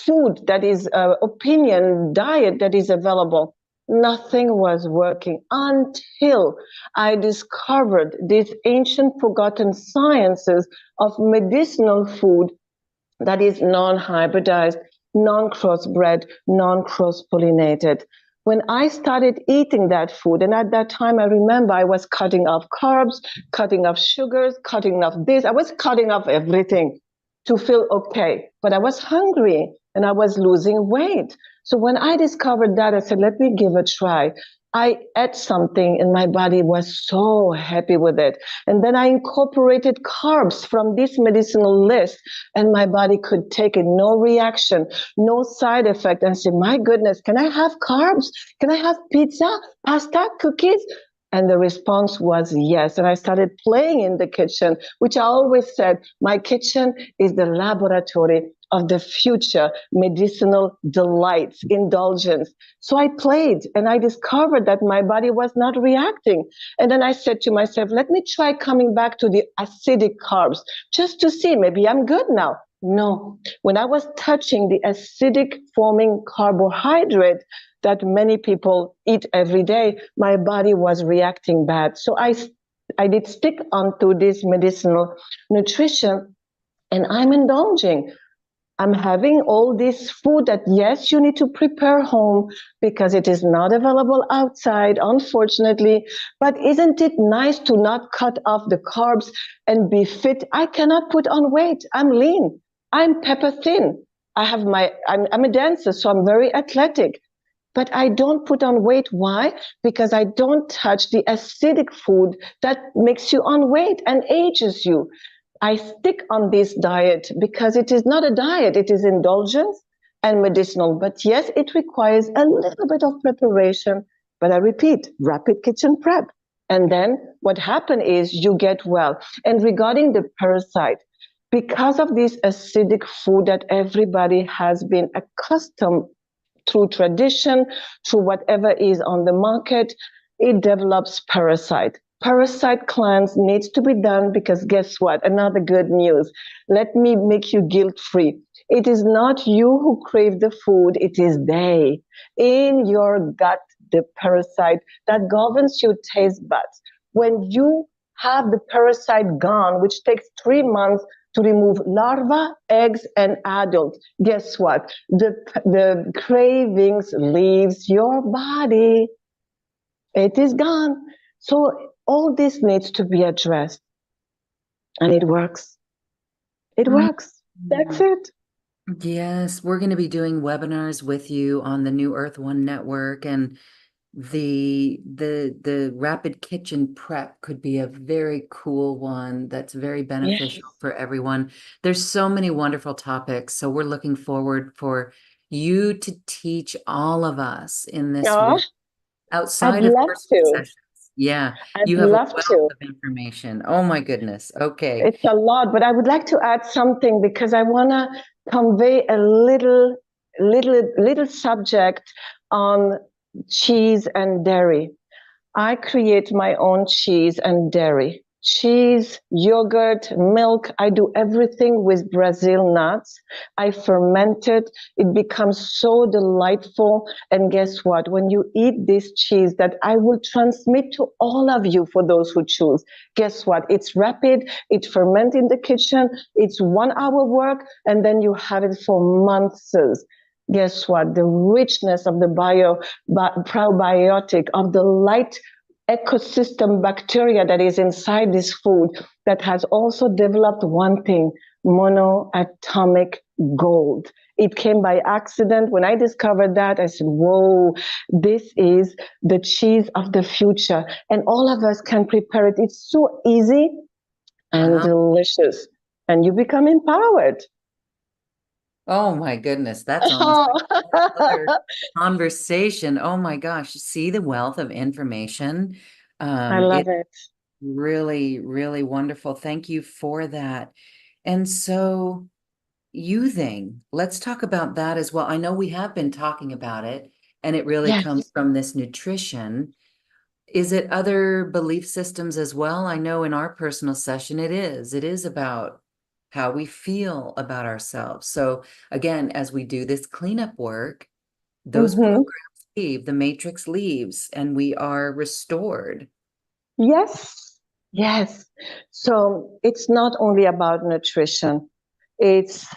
food that is opinion diet that is available. Nothing was working until I discovered these ancient forgotten sciences of medicinal food that is non-hybridized, non-crossbred, non-cross-pollinated. When I started eating that food, and at that time I remember I was cutting off carbs, cutting off sugars, cutting off this, I was cutting off everything to feel okay. But I was hungry and I was losing weight. So when I discovered that, I said, let me give a try. I ate something and my body was so happy with it. And then I incorporated carbs from this medicinal list and my body could take it, no reaction, no side effect, and say, my goodness, can I have carbs? Can I have pizza, pasta, cookies? And the response was yes. And I started playing in the kitchen, which I always said, my kitchen is the laboratory of the future medicinal delights, indulgence. So I played and I discovered that my body was not reacting. And then I said to myself, let me try coming back to the acidic carbs just to see, maybe I'm good now. No, when I was touching the acidic forming carbohydrate that many people eat every day, my body was reacting bad. So I did stick onto this medicinal nutrition and I'm indulging. I'm having all this food that, yes, you need to prepare home because it is not available outside, unfortunately. But isn't it nice to not cut off the carbs and be fit? I cannot put on weight. I'm lean. I'm pepper thin. I'm a dancer, so I'm very athletic. But I don't put on weight. Why? Because I don't touch the acidic food that makes you on weight and ages you. I stick on this diet because it is not a diet, it is indulgence and medicinal. But yes, it requires a little bit of preparation. But I repeat, rapid kitchen prep. And then what happens is you get well. And regarding the parasite, because of this acidic food that everybody has been accustomed through tradition, through whatever is on the market, it develops parasite. Parasite cleanse needs to be done because guess what? Another good news. Let me make you guilt free. It is not you who crave the food, it is they in your gut, the parasite that governs your taste buds. When you have the parasite gone, which takes 3 months to remove larva, eggs, and adult, guess what? The cravings leaves your body. It is gone. So all this needs to be addressed. And it works. It works. That's Mhm. it. Yes, we're going to be doing webinars with you on the New Earth One Network, and the rapid kitchen prep could be a very cool one that's very beneficial Yes. for everyone. There's so many wonderful topics, so we're looking forward for you to teach all of us in this Oh, way, I'd outside of love personal to. sessions. Yeah, I'd you have a love wealth to. of information. Oh my goodness. Okay. It's a lot, but I would like to add something because I want to convey a little subject on cheese and dairy. I create my own cheese and dairy. Cheese, yogurt, milk. I do everything with Brazil nuts. I ferment it. It becomes so delightful. And guess what? When you eat this cheese that I will transmit to all of you for those who choose, guess what? It's rapid. It ferments in the kitchen. It's 1 hour work. And then you have it for months. Guess what? The richness of the probiotic, of the light ecosystem bacteria that is inside this food that has also developed one thing, monoatomic gold. It came by accident. When I discovered that, I said, whoa, this is the cheese of the future. And all of us can prepare it. It's so easy and Uh-huh. delicious. And you become empowered. Oh my goodness. That's almost like a whole other conversation. Oh my gosh. See the wealth of information. I It love it. really, really wonderful. Thank you for that. And so, youthing, let's talk about that as well. I know we have been talking about it, and it really Yes. comes from this nutrition. Is it other belief systems as well? I know in our personal session, it is. It is about how we feel about ourselves. So, again, as we do this cleanup work, those Mm-hmm. programs leave, the matrix leaves, and we are restored. Yes, yes. So it's not only about nutrition, it's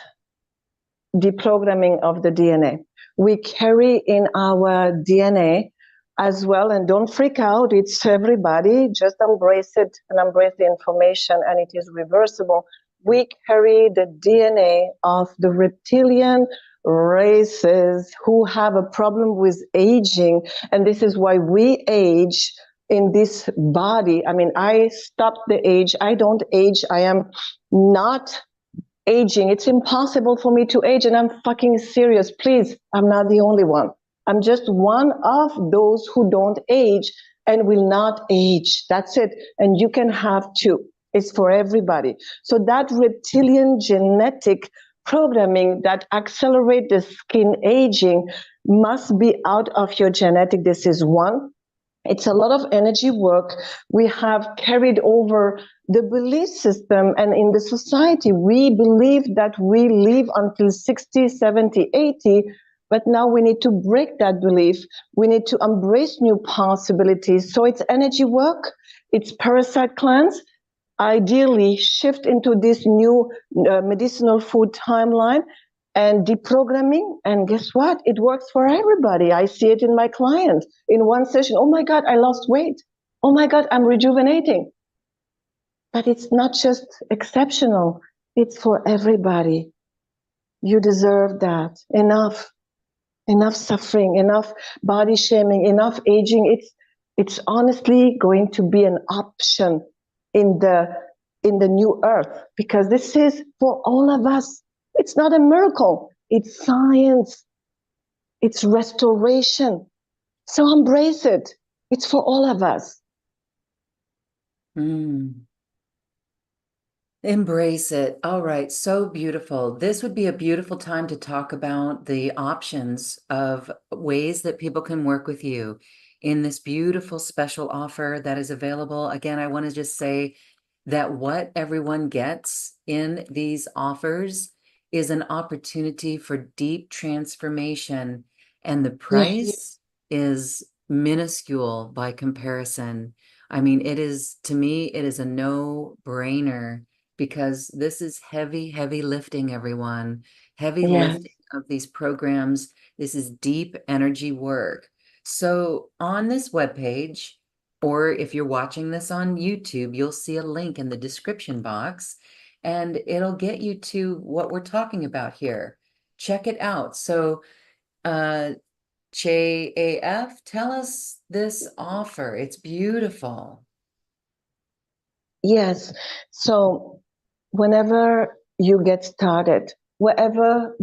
deprogramming of the DNA. We carry in our DNA as well, and don't freak out, it's everybody, just embrace it and embrace the information, and it is reversible. We carry the DNA of the reptilian races who have a problem with aging, and this is why we age in this body. I mean, I stopped the age, I don't age, I am not aging. It's impossible for me to age, and I'm fucking serious. Please, I'm not the only one. I'm just one of those who don't age and will not age. That's it. And you can have two. It's for everybody. So that reptilian genetic programming that accelerate the skin aging must be out of your genetic. This is one. It's a lot of energy work. We have carried over the belief system, and in the society, we believe that we live until 60, 70, 80. But now we need to break that belief. We need to embrace new possibilities. So it's energy work, it's parasite cleanse, ideally shift into this new medicinal food timeline and deprogramming. And guess what? It works for everybody. I see it in my clients in one session. Oh my God, I lost weight. Oh my God, I'm rejuvenating. But it's not just exceptional, it's for everybody. You deserve that. Enough suffering, enough body shaming, enough aging. It's honestly going to be an option in the new earth, because this is for all of us. It's not a miracle, it's science, it's restoration. So embrace it. It's for all of us. Mm. Embrace it. All right. So beautiful. This would be a beautiful time to talk about the options of ways that people can work with you in this beautiful special offer that is available. Again, I want to just say that what everyone gets in these offers is an opportunity for deep transformation, and the Yeah. price is minuscule by comparison. I mean, it is, to me, it is a no-brainer because this is heavy, heavy lifting, everyone. Heavy Yeah. lifting of these programs. This is deep energy work. So on this webpage, or if you're watching this on YouTube, you'll see a link in the description box, and it'll get you to what we're talking about here. Check it out. So, JAF, tell us this offer. It's beautiful. Yes. So whenever you get started, whatever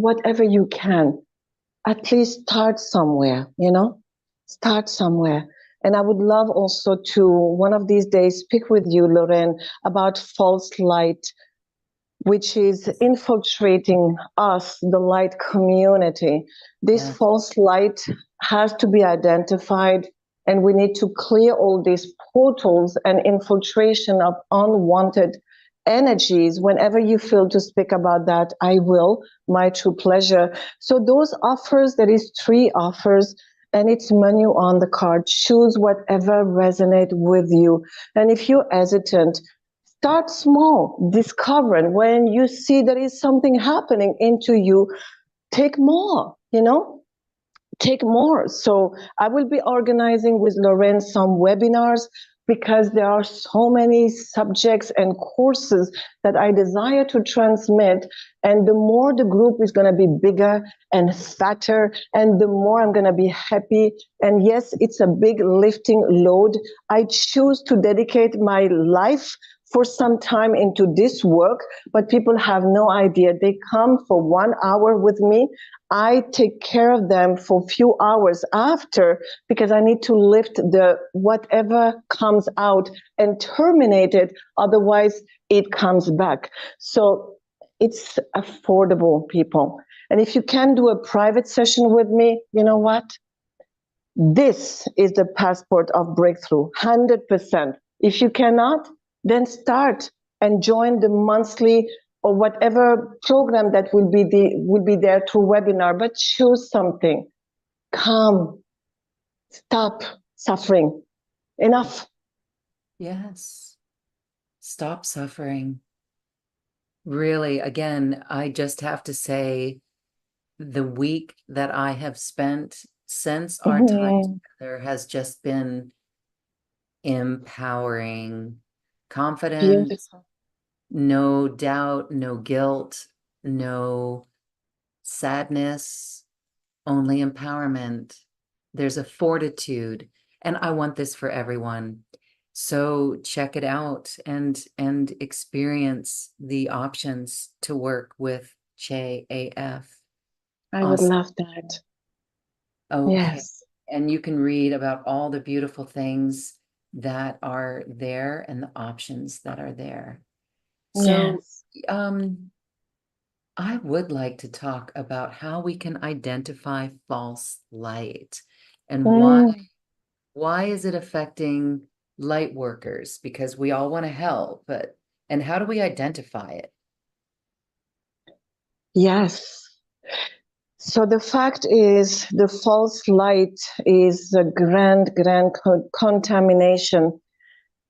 you can, at least start somewhere, you know, start somewhere. And I would love also to one of these days speak with you, Lorraine, about false light, which is infiltrating us, the light community. This Yeah. false light has to be identified, and we need to clear all these portals and infiltration of unwanted energies. Whenever you feel to speak about that, I will. My true pleasure. So those offers, there is 3 offers, and it's menu on the card. Choose whatever resonate with you. And if you're hesitant, start small, discover it. When you see there is something happening into you, take more, you know, take more. So I will be organizing with Lorraine some webinars because there are so many subjects and courses that I desire to transmit. And the more the group is going to be bigger and fatter, and the more I'm going to be happy. And yes, it's a big lifting load. I choose to dedicate my life for some time into this work, but people have no idea. They come for 1 hour with me. I take care of them for a few hours after because I need to lift the whatever comes out and terminate it. Otherwise, it comes back. So it's affordable, people. And if you can do a private session with me, you know what? This is the passport of breakthrough, 100%. If you cannot, then start and join the monthly or whatever program that will be there through webinar, but choose something. Come, stop suffering. Enough. Yes. Stop suffering. Really, again, I just have to say the week that I have spent since our time together has just been empowering, confident, Beautiful. no doubt, no guilt, no sadness, only empowerment. There's a fortitude, and I want this for everyone. So check it out and experience the options to work with Che AF. I would Awesome. love that. Okay. Yes. And you can read about all the beautiful things that are there and the options that are there. So, Yes. I would like to talk about how we can identify false light and Mm, why is it affecting light workers? Because we all want to help, but and how do we identify it? yes. So the fact is, the false light is a grand contamination.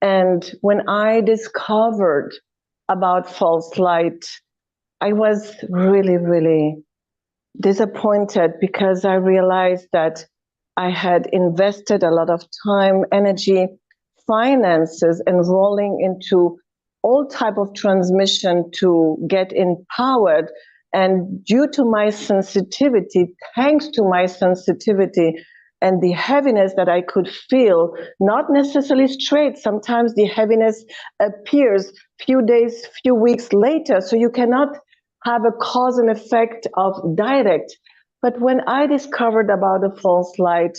And when I discovered about false light, I was really, really disappointed because I realized that I had invested a lot of time, energy, finances, enrolling into all type of transmission to get empowered. And due to my sensitivity, thanks to my sensitivity and the heaviness that I could feel, not necessarily straight, sometimes the heaviness appears few days, few weeks later. So you cannot have a cause and effect of direct. But when I discovered about the false light,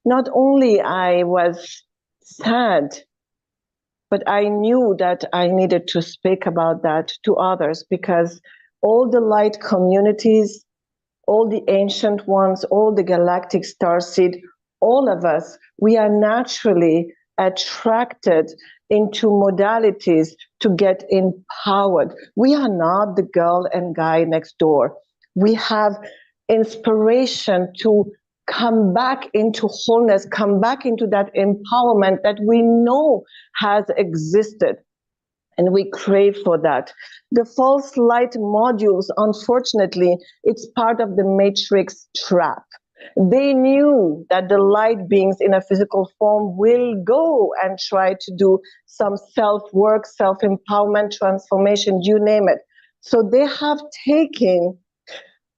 not only I was sad, but I knew that I needed to speak about that to others because all the light communities, all the ancient ones, all the galactic starseed, all of us, we are naturally attracted into modalities to get empowered. We are not the girl and guy next door. We have inspiration to come back into wholeness, come back into that empowerment that we know has existed. And we crave for that. The false light modules, unfortunately, it's part of the matrix trap. They knew that the light beings in a physical form will go and try to do some self-work, self-empowerment, transformation, you name it. So they have taken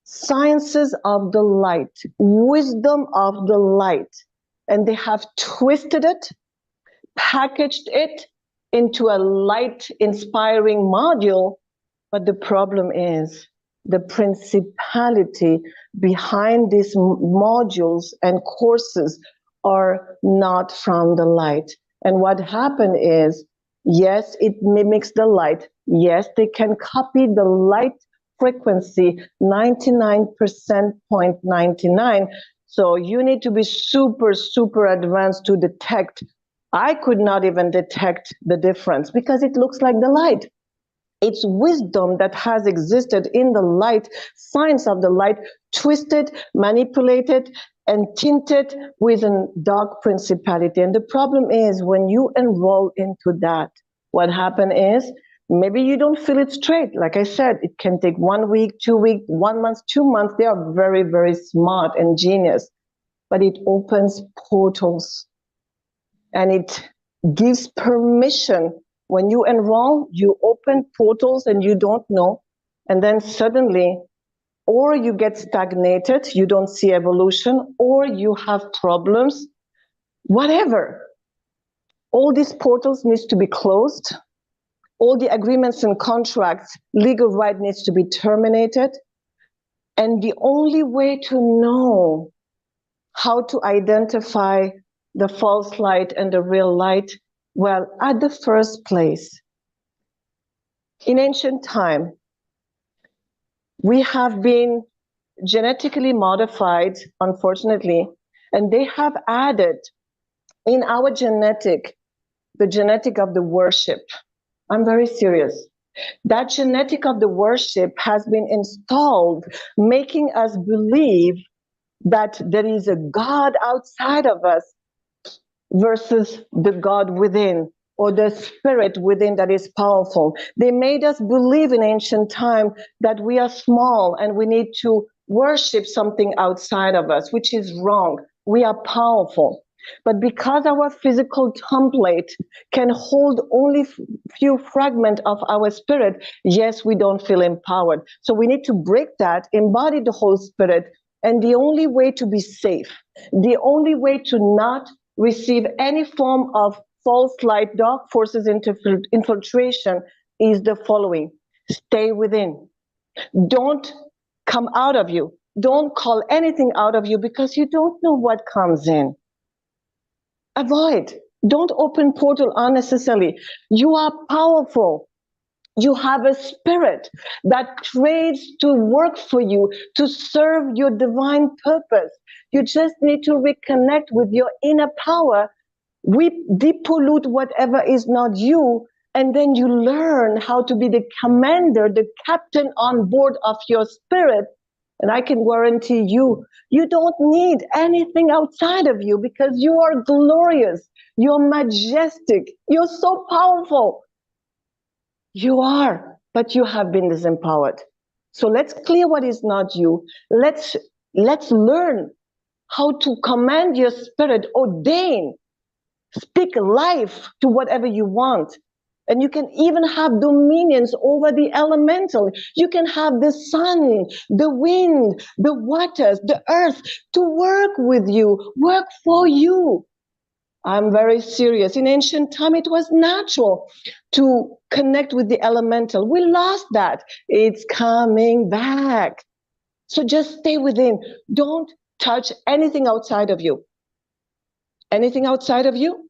sciences of the light, wisdom of the light, and they have twisted it, packaged it into a light inspiring module. But the problem is the principality behind these modules and courses are not from the light. And what happened is, yes, it mimics the light. Yes, they can copy the light frequency 99.99. So you need to be super, super advanced to detect. I could not even detect the difference because it looks like the light. It's wisdom that has existed in the light, science of the light, twisted, manipulated, and tinted with a dark principality. And the problem is when you enroll into that, what happens is maybe you don't feel it straight. Like I said, it can take 1 week, 2 weeks, 1 month, 2 months. They are very, very smart and genius, but it opens portals and it gives permission. When you enroll, you open portals and you don't know. And then suddenly, or you get stagnated, you don't see evolution, or you have problems, whatever. All these portals needs to be closed. All the agreements and contracts, legal right needs to be terminated. And the only way to know how to identify the false light and the real light, well, at the first place, in ancient time, we have been genetically modified, unfortunately, and they have added in our genetic, the genetic of the worship. I'm very serious. That genetic of the worship has been installed, making us believe that there is a God outside of us versus the God within, or the spirit within that is powerful. They made us believe in ancient time that we are small and we need to worship something outside of us, which is wrong. We are powerful. But because our physical template can hold only few fragments of our spirit, yes, we don't feel empowered. So we need to break that, embody the whole spirit. And the only way to be safe, the only way to not receive any form of false light, dark forces infiltration is the following. Stay within. Don't come out of you. Don't call anything out of you because you don't know what comes in. Avoid. Don't open portal unnecessarily. You are powerful. You have a spirit that creates to work for you, to serve your divine purpose. You just need to reconnect with your inner power. We depollute whatever is not you, and then you learn how to be the commander, the captain on board of your spirit. And I can guarantee you, you don't need anything outside of you because you are glorious, you're majestic, you're so powerful. You are, but you have been disempowered. So let's clear what is not you. Let's learn how to command your spirit, ordain, speak life to whatever you want. And you can even have dominions over the elemental. You can have the sun, the wind, the waters, the earth to work with you, work for you. I'm very serious. In ancient time, it was natural to connect with the elemental. We lost that. It's coming back. So just stay within. Don't touch anything outside of you. Anything outside of you,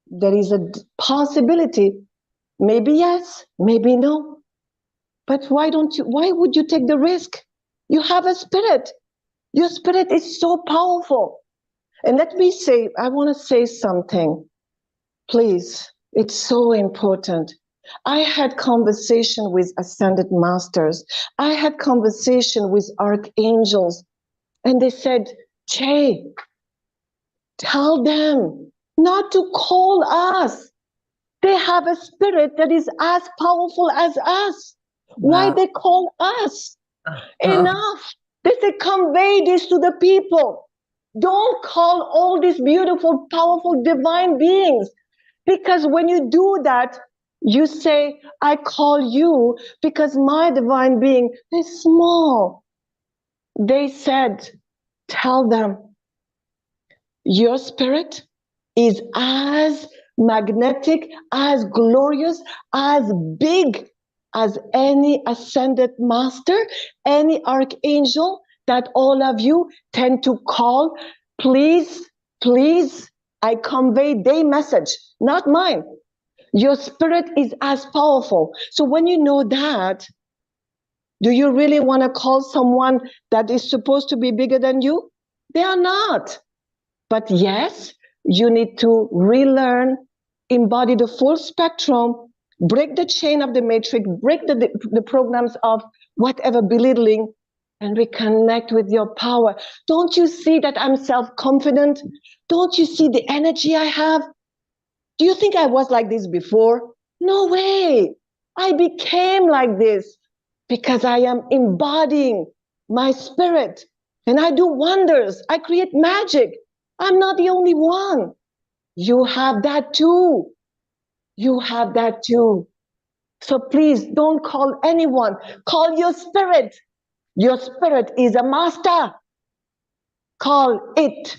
there is a possibility. Maybe yes, maybe no. But why would you take the risk? You have a spirit. Your spirit is so powerful. And let me say, I want to say something. Please, it's so important. I had conversation with ascended masters. I had conversation with archangels, and they said, Che, tell them not to call us. They have a spirit that is as powerful as us. Why Wow. they call us? Enough. They say, convey this to the people. Don't call all these beautiful, powerful, divine beings. Because when you do that, you say, I call you because my divine being is small. They said, tell them, your spirit is as magnetic, as glorious, as big as any ascended master, any archangel that all of you tend to call. Please, please, I convey their message, not mine. Your spirit is as powerful. So when you know that, do you really want to call someone that is supposed to be bigger than you? They are not. But yes, you need to relearn, embody the full spectrum, break the chain of the matrix, break the programs of whatever belittling, and reconnect with your power. Don't you see that I'm self-confident? Don't you see the energy I have? Do you think I was like this before? No way. I became like this because I am embodying my spirit and I do wonders. I create magic. I'm not the only one. You have that too. You have that too. So please don't call anyone. Call your spirit. Your spirit is a master. Call it.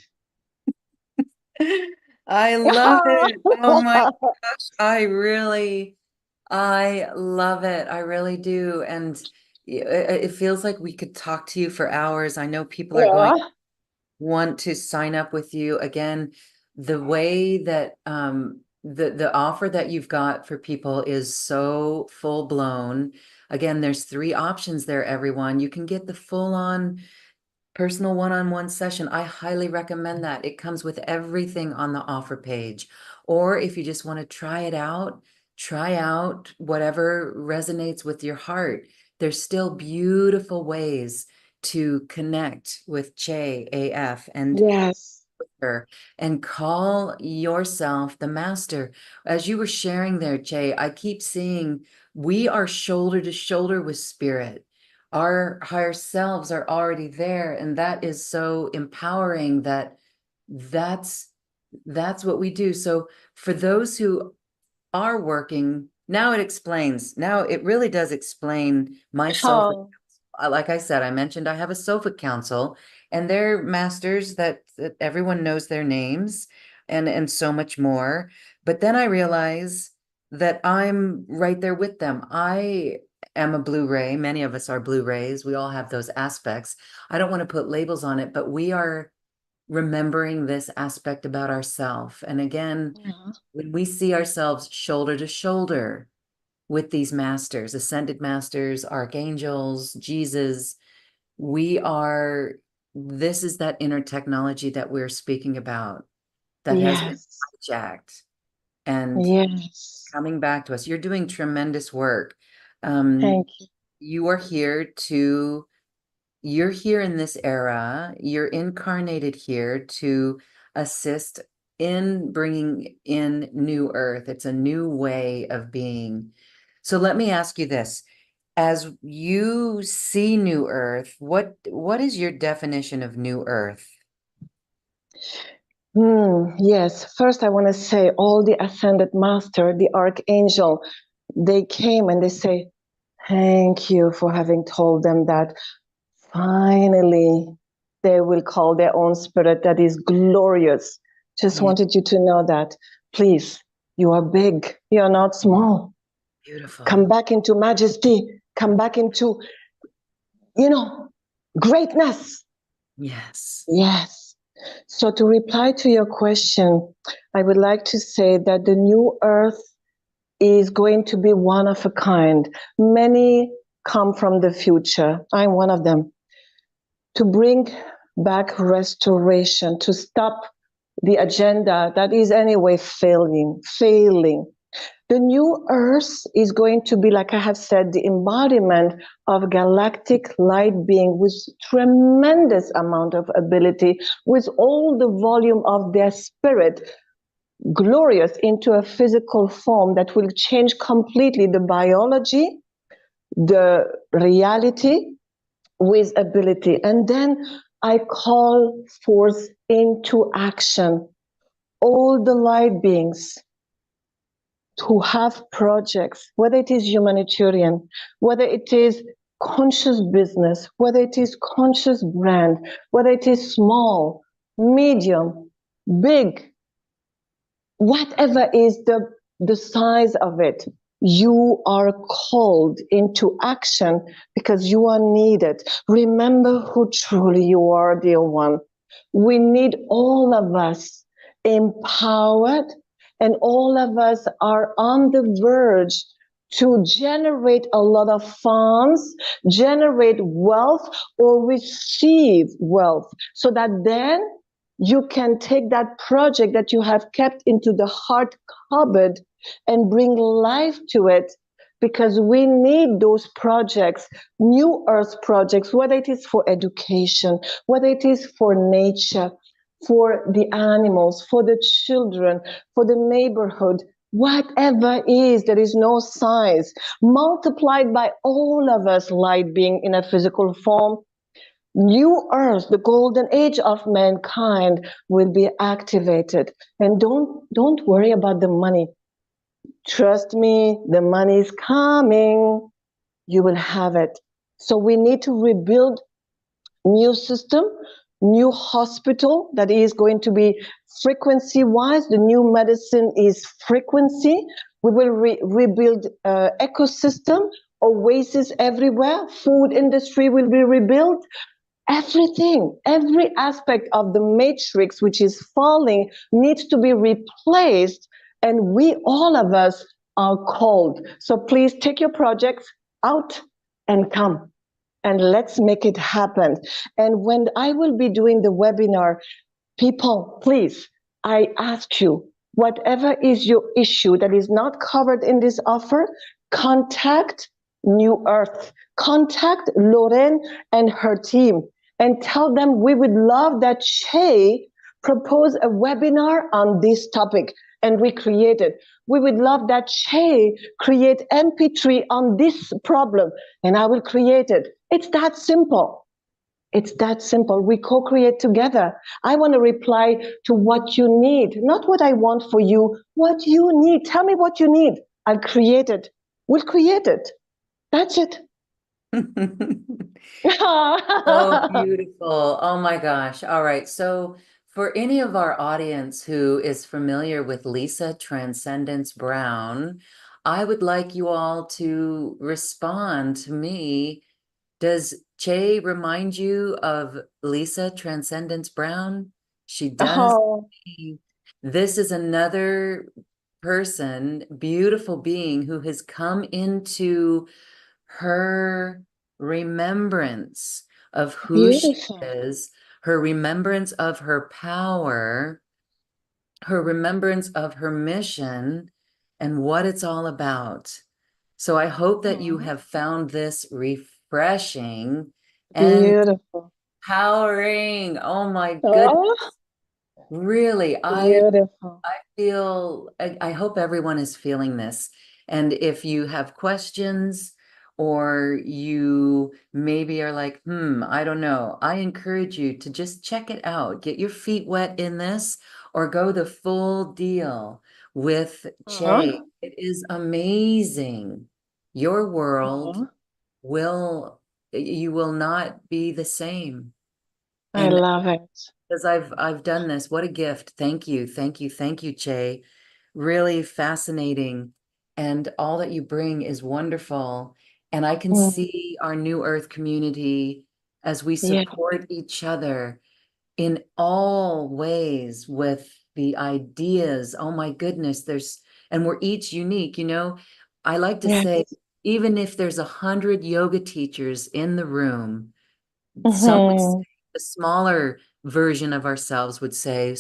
I love it. Oh my gosh. I love it. I really do. And it feels like we could talk to you for hours. I know people are going Yeah. to want to sign up with you. Again, the way that the offer that you've got for people is so full blown. Again, there's three options there, everyone. You can get the full on personal one-on-one session. I highly recommend that. It comes with everything on the offer page. Or if you just want to try out whatever resonates with your heart. There's still beautiful ways to connect with Che AF and Yes. her and call yourself the master. As you were sharing there, Che, I keep seeing we are shoulder to shoulder with spirit. Our higher selves are already there, and that is so empowering that that's that's what we do. So for those who are working, now it explains. Now it really does explain my self. Oh, Like I said, I mentioned I have a sofa council, and they're masters that everyone knows their names and so much more. But then I realize that I'm right there with them. I am a Blu-ray. Many of us are Blu-rays. We all have those aspects. I don't want to put labels on it, but we are remembering this aspect about ourselves. And again, yeah. when we see ourselves shoulder to shoulder with these masters, ascended masters, archangels, Jesus, we are, this is that inner technology that we're speaking about that has been Yes. hijacked and Yes. coming back to us. You're doing tremendous work. Thank you. You are here to, you're here in this era, you're incarnated here to assist in bringing in new earth. It's a new way of being. So let me ask you this. As you see new earth, what is your definition of new earth? Yes. First, I want to say all the ascended master, the archangel, they came and they say, thank you for having told them that finally they will call their own spirit that is glorious. Just Yeah, wanted you to know that. Please, you are big. You're not small. beautiful. Come back into majesty. Come back into, you know, greatness. Yes. Yes. So, to reply to your question, I would like to say that the new earth is going to be one of a kind. Many come from the future. I'm one of them. To bring back restoration, to stop the agenda that is anyway failing. The new earth is going to be, like I have said, the embodiment of galactic light being with tremendous amount of ability, with all the volume of their spirit, glorious into a physical form that will change completely the biology, the reality, with ability. And then I call forth into action all the light beings who have projects, whether it is humanitarian, whether it is conscious business, whether it is conscious brand, whether it is small, medium, big, whatever is the size of it. You are called into action because you are needed. Remember who truly you are, dear one. We need all of us empowered, and all of us are on the verge to generate a lot of funds, generate wealth, or receive wealth, so that then you can take that project that you have kept into the heart cupboard and bring life to it, because we need those projects, new earth projects, whether it is for education, whether it is for nature, for the animals, for the children, for the neighborhood, whatever is, there is no size, multiplied by all of us light being in a physical form. New earth, the golden age of mankind, will be activated. And don't worry about the money. Trust me, the money is coming. You will have it. So we need to rebuild new system, new hospital that is going to be frequency wise. The new medicine is frequency. We will rebuild ecosystem, oasis everywhere. Food industry will be rebuilt. Everything, every aspect of the matrix which is falling needs to be replaced, and we, all of us, are called. So please take your projects out and come, and let's make it happen. And when I will be doing the webinar, people, please, I ask you, whatever is your issue that is not covered in this offer, contact New Earth, contact Lorraine and her team, and tell them we would love that Shay propose a webinar on this topic, and we create it. We would love that Shay create MP3 on this problem, and I will create it. It's that simple. It's that simple. We co-create together. I want to reply to what you need, not what I want for you, what you need. Tell me what you need. I'll create it. We'll create it. That's it. So beautiful. Oh my gosh. All right. So for any of our audience who is familiar with Lisa Transcendence Brown, I would like you all to respond to me. Does Che remind you of Lisa Transcendence Brown? She does. Oh, This is another person, beautiful being who has come into her remembrance of who she beautiful. is, her remembrance of her power, her remembrance of her mission, and what it's all about. So I hope that you Oh, have found this refreshing and beautiful. empowering. Oh my goodness. Oh, Really, beautiful. I feel, I hope everyone is feeling this. And if you have questions or you maybe are like, I don't know, I encourage you to just check it out. Get your feet wet in this or go the full deal with Che. Oh, It is amazing. Your world oh, will, you will not be the same. I And love it. because I've done this. What a gift. Thank you. Thank you. Thank you, Che. Really fascinating. And all that you bring is wonderful. And I can Mm, see our New Earth community as we yeah, support each other in all ways with the ideas. Oh my goodness, and we're each unique, you know. I like to say, yes. even if there's 100 yoga teachers in the room, some would say, Mm-hmm. the smaller version of ourselves would say,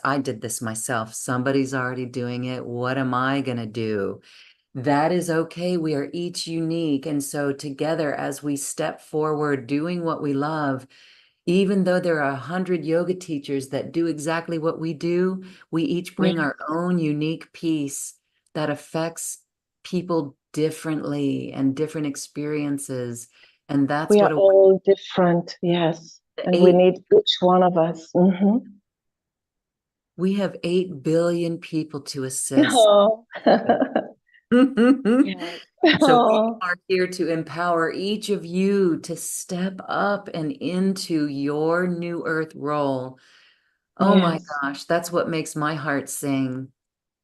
I did this myself. Somebody's already doing it. What am I going to do? That is okay. We are each unique. And so together, as we step forward doing what we love, even though there are 100 yoga teachers that do exactly what we do, we each bring Yeah. our own unique piece that affects people differently and different experiences. And that's We are what all different, yes. And we eight need each one of us. Mm-hmm. we have 8 billion people to assist. Oh. So Yes. we Oh, are here to empower each of you to step up and into your new earth role. Oh my yes. gosh, that's what makes my heart sing.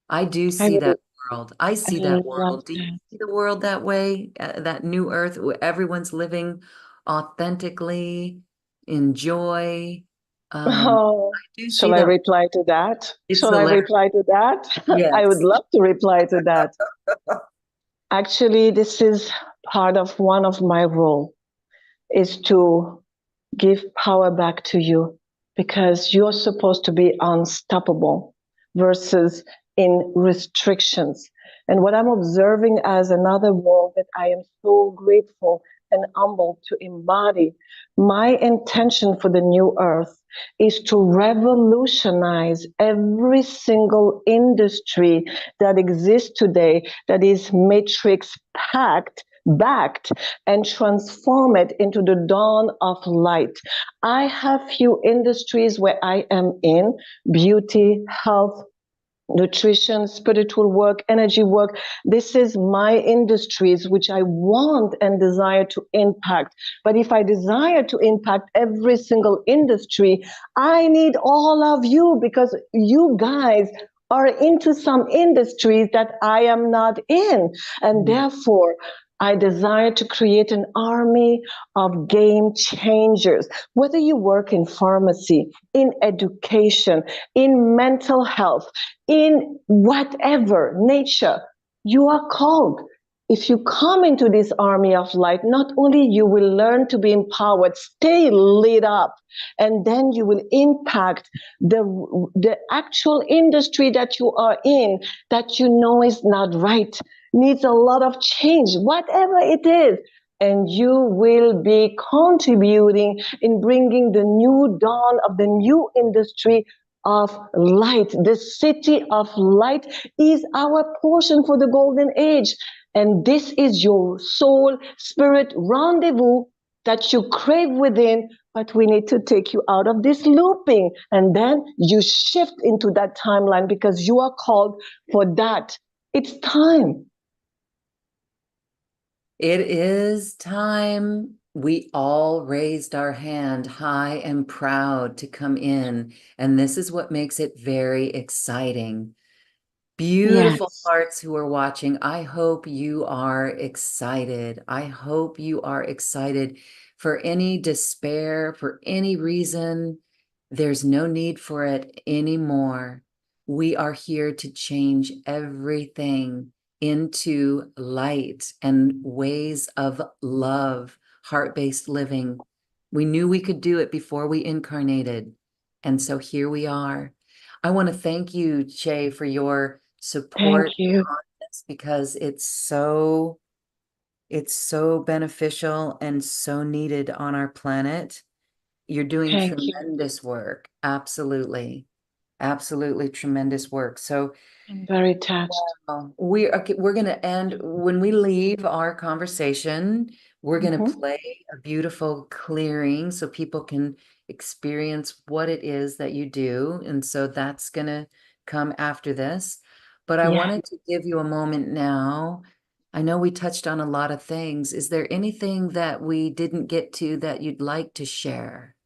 I do I see would that world. I I see that love world. Do you that. see the world that way? That new earth where everyone's living authentically in joy. Oh, I do see shall I that. reply to that? It's Shall I hilarious. reply to that? I would Yes. love to reply to that. Actually, this is part of one of my role is to give power back to you because you're supposed to be unstoppable versus in restrictions. And what I'm observing as another role that I am so grateful and humbled to embody, my intention for the new earth is to revolutionize every single industry that exists today that is matrix packed backed and transform it into the dawn of light. I have few industries where I am in beauty, health, nutrition, spiritual work, energy work. This is my industries which I want and desire to impact. But if I desire to impact every single industry, I need all of you because you guys are into some industries that I am not in. And therefore, I desire to create an army of game changers. Whether you work in pharmacy, in education, in mental health, in whatever nature you are called. If you come into this army of light, not only you will learn to be empowered, stay lit up, and then you will impact the actual industry that you are in that you know is not right, needs a lot of change, whatever it is. And you will be contributing in bringing the new dawn of the new industry of light. The city of light is our portion for the golden age. And this is your soul spirit rendezvous that you crave within, but we need to take you out of this looping. And then you shift into that timeline because you are called for that. It's time. It is time we all raised our hand high and proud to come in. And this is what makes it very exciting. Beautiful Yes. hearts who are watching, I hope you are excited. I hope you are excited for any despair, for any reason. There's no need for it anymore. We are here to change everything into light and ways of love, heart-based living. We knew we could do it before we incarnated. And so here we are. I want to thank you, Che, for your Thank support you. on this because it's so beneficial and so needed on our planet. You're doing Thank you. tremendous work. Absolutely. Absolutely tremendous work. So I'm very touched. we're going to end when we leave our conversation. We're going to Mhm. play a beautiful clearing so people can experience what it is that you do. And so that's going to come after this. But I Yeah. wanted to give you a moment now. I know we touched on a lot of things. Is there anything that we didn't get to that you'd like to share?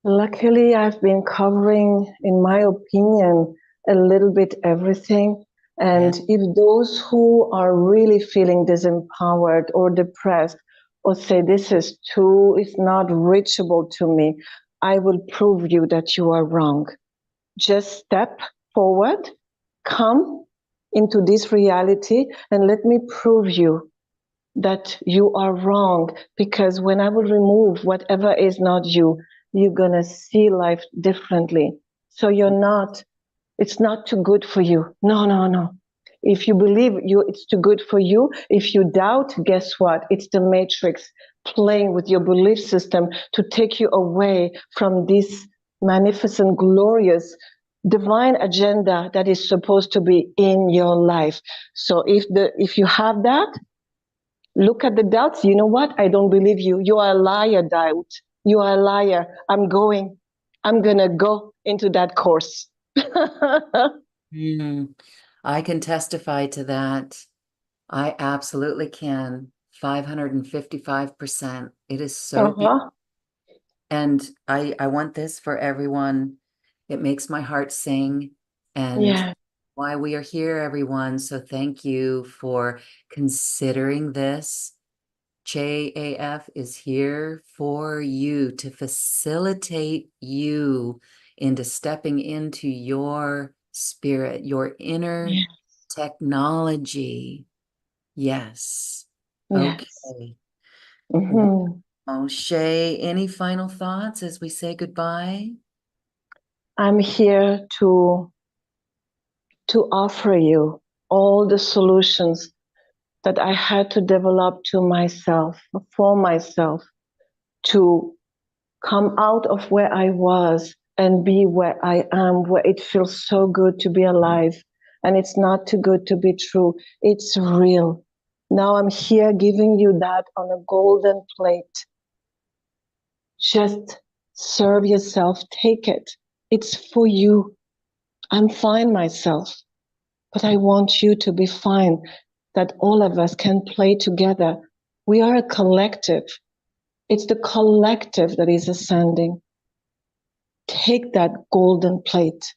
Luckily, I've been covering, in my opinion, a little bit everything. Yeah. And if those who are really feeling disempowered or depressed or say this is too, it's not reachable to me, I will prove you that you are wrong. Just step forward, come into this reality, and let me prove you that you are wrong because when I will remove whatever is not you, you're going to see life differently. So you're not, it's not too good for you. No, no, no. If you believe you, it's too good for you. If you doubt, guess what? It's the matrix playing with your belief system to take you away from this magnificent, glorious, divine agenda that is supposed to be in your life. So if you have that, look at the doubts. You know what? I don't believe you. You are a liar, doubt. You are a liar. I'm going. I'm going to go into that course. Mm, I can testify to that. I absolutely can. 555%. It is so beautiful. Uh-huh. And I want this for everyone. It makes my heart sing. And Yeah. why we are here, everyone. So thank you for considering this. JAF is here for you to facilitate you into stepping into your spirit, your inner Yeah. technology. Yes. Yes. Okay. Hmm. Oh, Shay, any final thoughts as we say goodbye? I'm here to offer you all the solutions that I had to develop to myself, for myself, to come out of where I was and be where I am, where it feels so good to be alive. And it's not too good to be true. It's real. Now I'm here giving you that on a golden plate. Just serve yourself, take it. It's for you. I'm fine myself, but I want you to be fine, that all of us can play together. We are a collective. It's the collective that is ascending. Take that golden plate.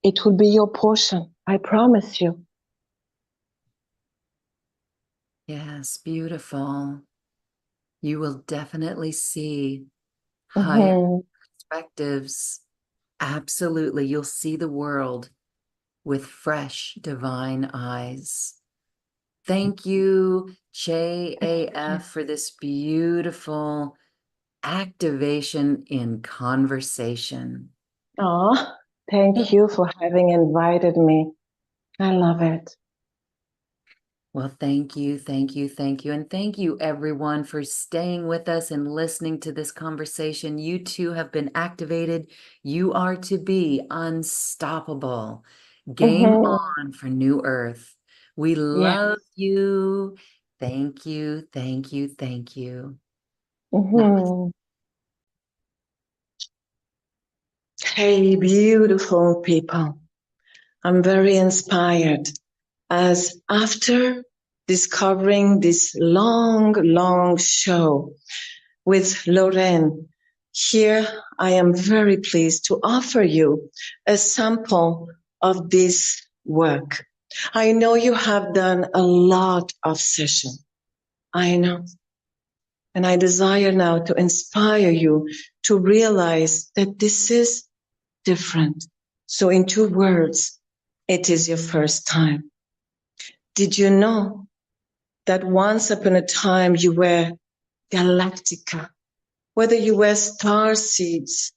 It will be your portion. I promise you. Yes, beautiful. You will definitely see higher Mm-hmm. perspectives. Absolutely. You'll see the world with fresh divine eyes. Thank you, JAF, for this beautiful activation in conversation. Oh, thank you for having invited me. I love it. Well, thank you, thank you, thank you. And thank you, everyone, for staying with us and listening to this conversation. You too have been activated. You are to be unstoppable. Game Mm-hmm. on for New Earth. We Yes. love you. Thank you, thank you, thank you. Namaste. Mm-hmm. Hey, beautiful people. I'm very inspired as after discovering this long, long show with Lorraine, here I am very pleased to offer you a sample of this work. I know you have done a lot of sessions. I know. And I desire now to inspire you to realize that this is different. So in 2 words, it is your first time. Did you know that once upon a time you were Galactica? Whether you were star seeds,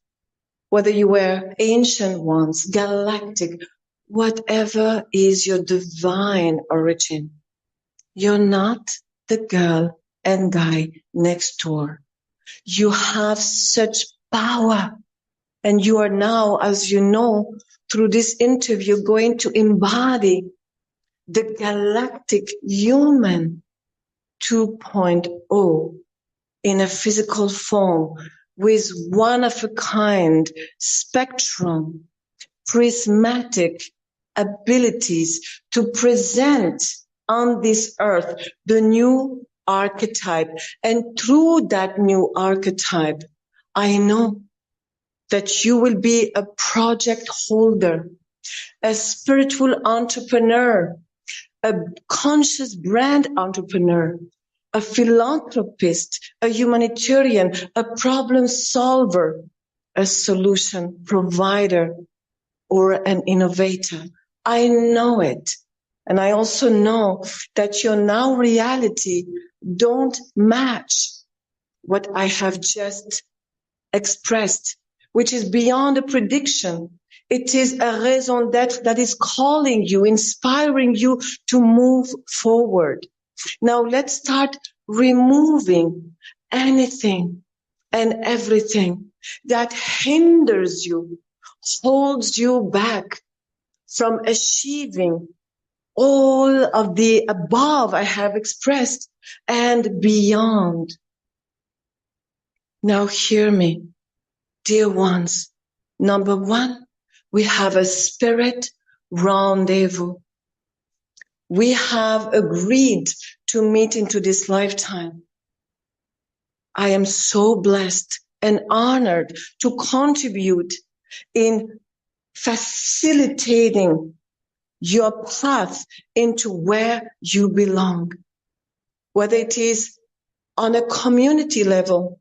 whether you were ancient ones, galactic, whatever is your divine origin, you're not the girl and guy next door. You have such power, and you are now, as you know, through this interview, going to embody the galactic human 2.0 in a physical form with one of a kind spectrum, prismatic abilities to present on this earth the new archetype. And through that new archetype, I know that you will be a project holder, a spiritual entrepreneur, a conscious brand entrepreneur, a philanthropist, a humanitarian, a problem solver, a solution provider, or an innovator. I know it. And I also know that your now reality don't match what I have just expressed, which is beyond a prediction. It is a raison d'être that is calling you, inspiring you to move forward. Now let's start removing anything and everything that hinders you, holds you back from achieving all of the above I have expressed and beyond. Now hear me. Dear ones, number one, we have a spirit rendezvous. We have agreed to meet into this lifetime. I am so blessed and honored to contribute in facilitating your path into where you belong, whether it is on a community level,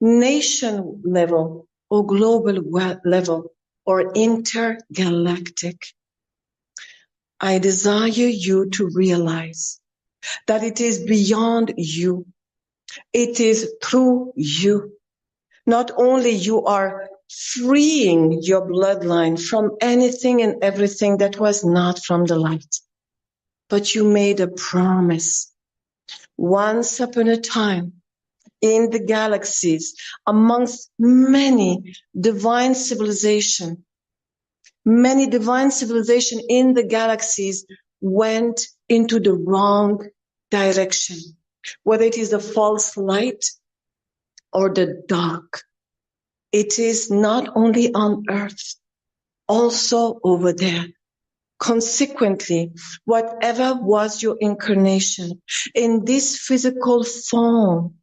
nation level, or global level, or intergalactic. I desire you to realize that it is beyond you. It is through you. Not only you are freeing your bloodline from anything and everything that was not from the light, but you made a promise. Once upon a time, in the galaxies, amongst many divine civilization in the galaxies went into the wrong direction, whether it is the false light or the dark. It is not only on earth, also over there. Consequently, whatever was your incarnation in this physical form,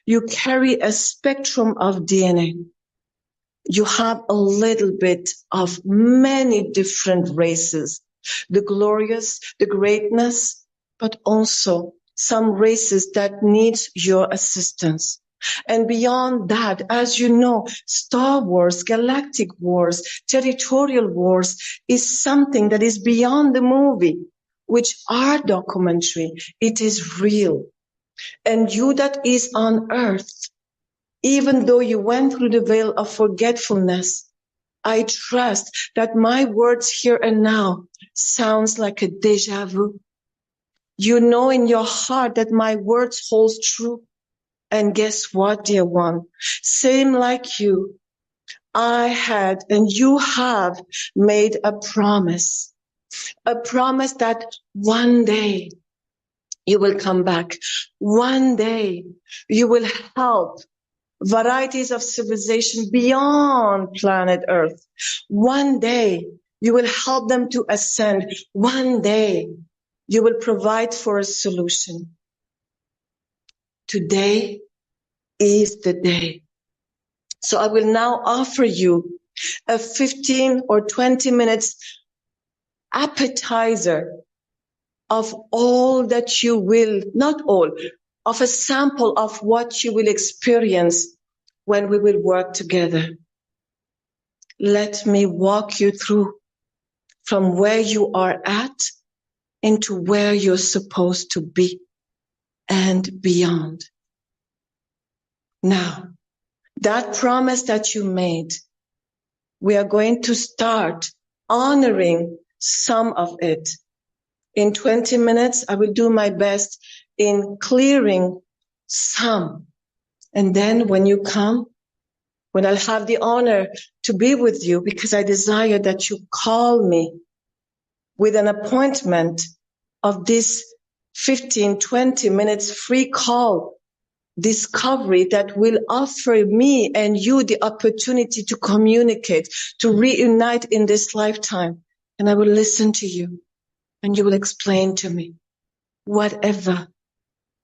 you carry a spectrum of DNA. You have a little bit of many different races, the glorious, the greatness, but also some races that need your assistance. And beyond that, as you know, Star Wars, galactic wars, territorial wars is something that is beyond the movie, which are documentary. It is real. And you that is on earth, even though you went through the veil of forgetfulness, I trust that my words here and now sounds like a déjà vu. You know in your heart that my words hold true. And guess what, dear one? Same like you, I had and you have made a promise that one day you will come back. One day you will help varieties of civilization beyond planet Earth. One day you will help them to ascend. One day you will provide for a solution. Today is the day. So I will now offer you a 15 or 20 minutes appetizer of all that you will, not all, of a sample of what you will experience when we will work together. Let me walk you through from where you are at into where you're supposed to be and beyond. Now, that promise that you made, we are going to start honoring some of it. In 20 minutes, I will do my best in clearing some. And then when you come, when I'll have the honor to be with you, because I desire that you call me with an appointment of this 15, 20 minutes free call discovery that will offer me and you the opportunity to communicate, to reunite in this lifetime. And I will listen to you and you will explain to me whatever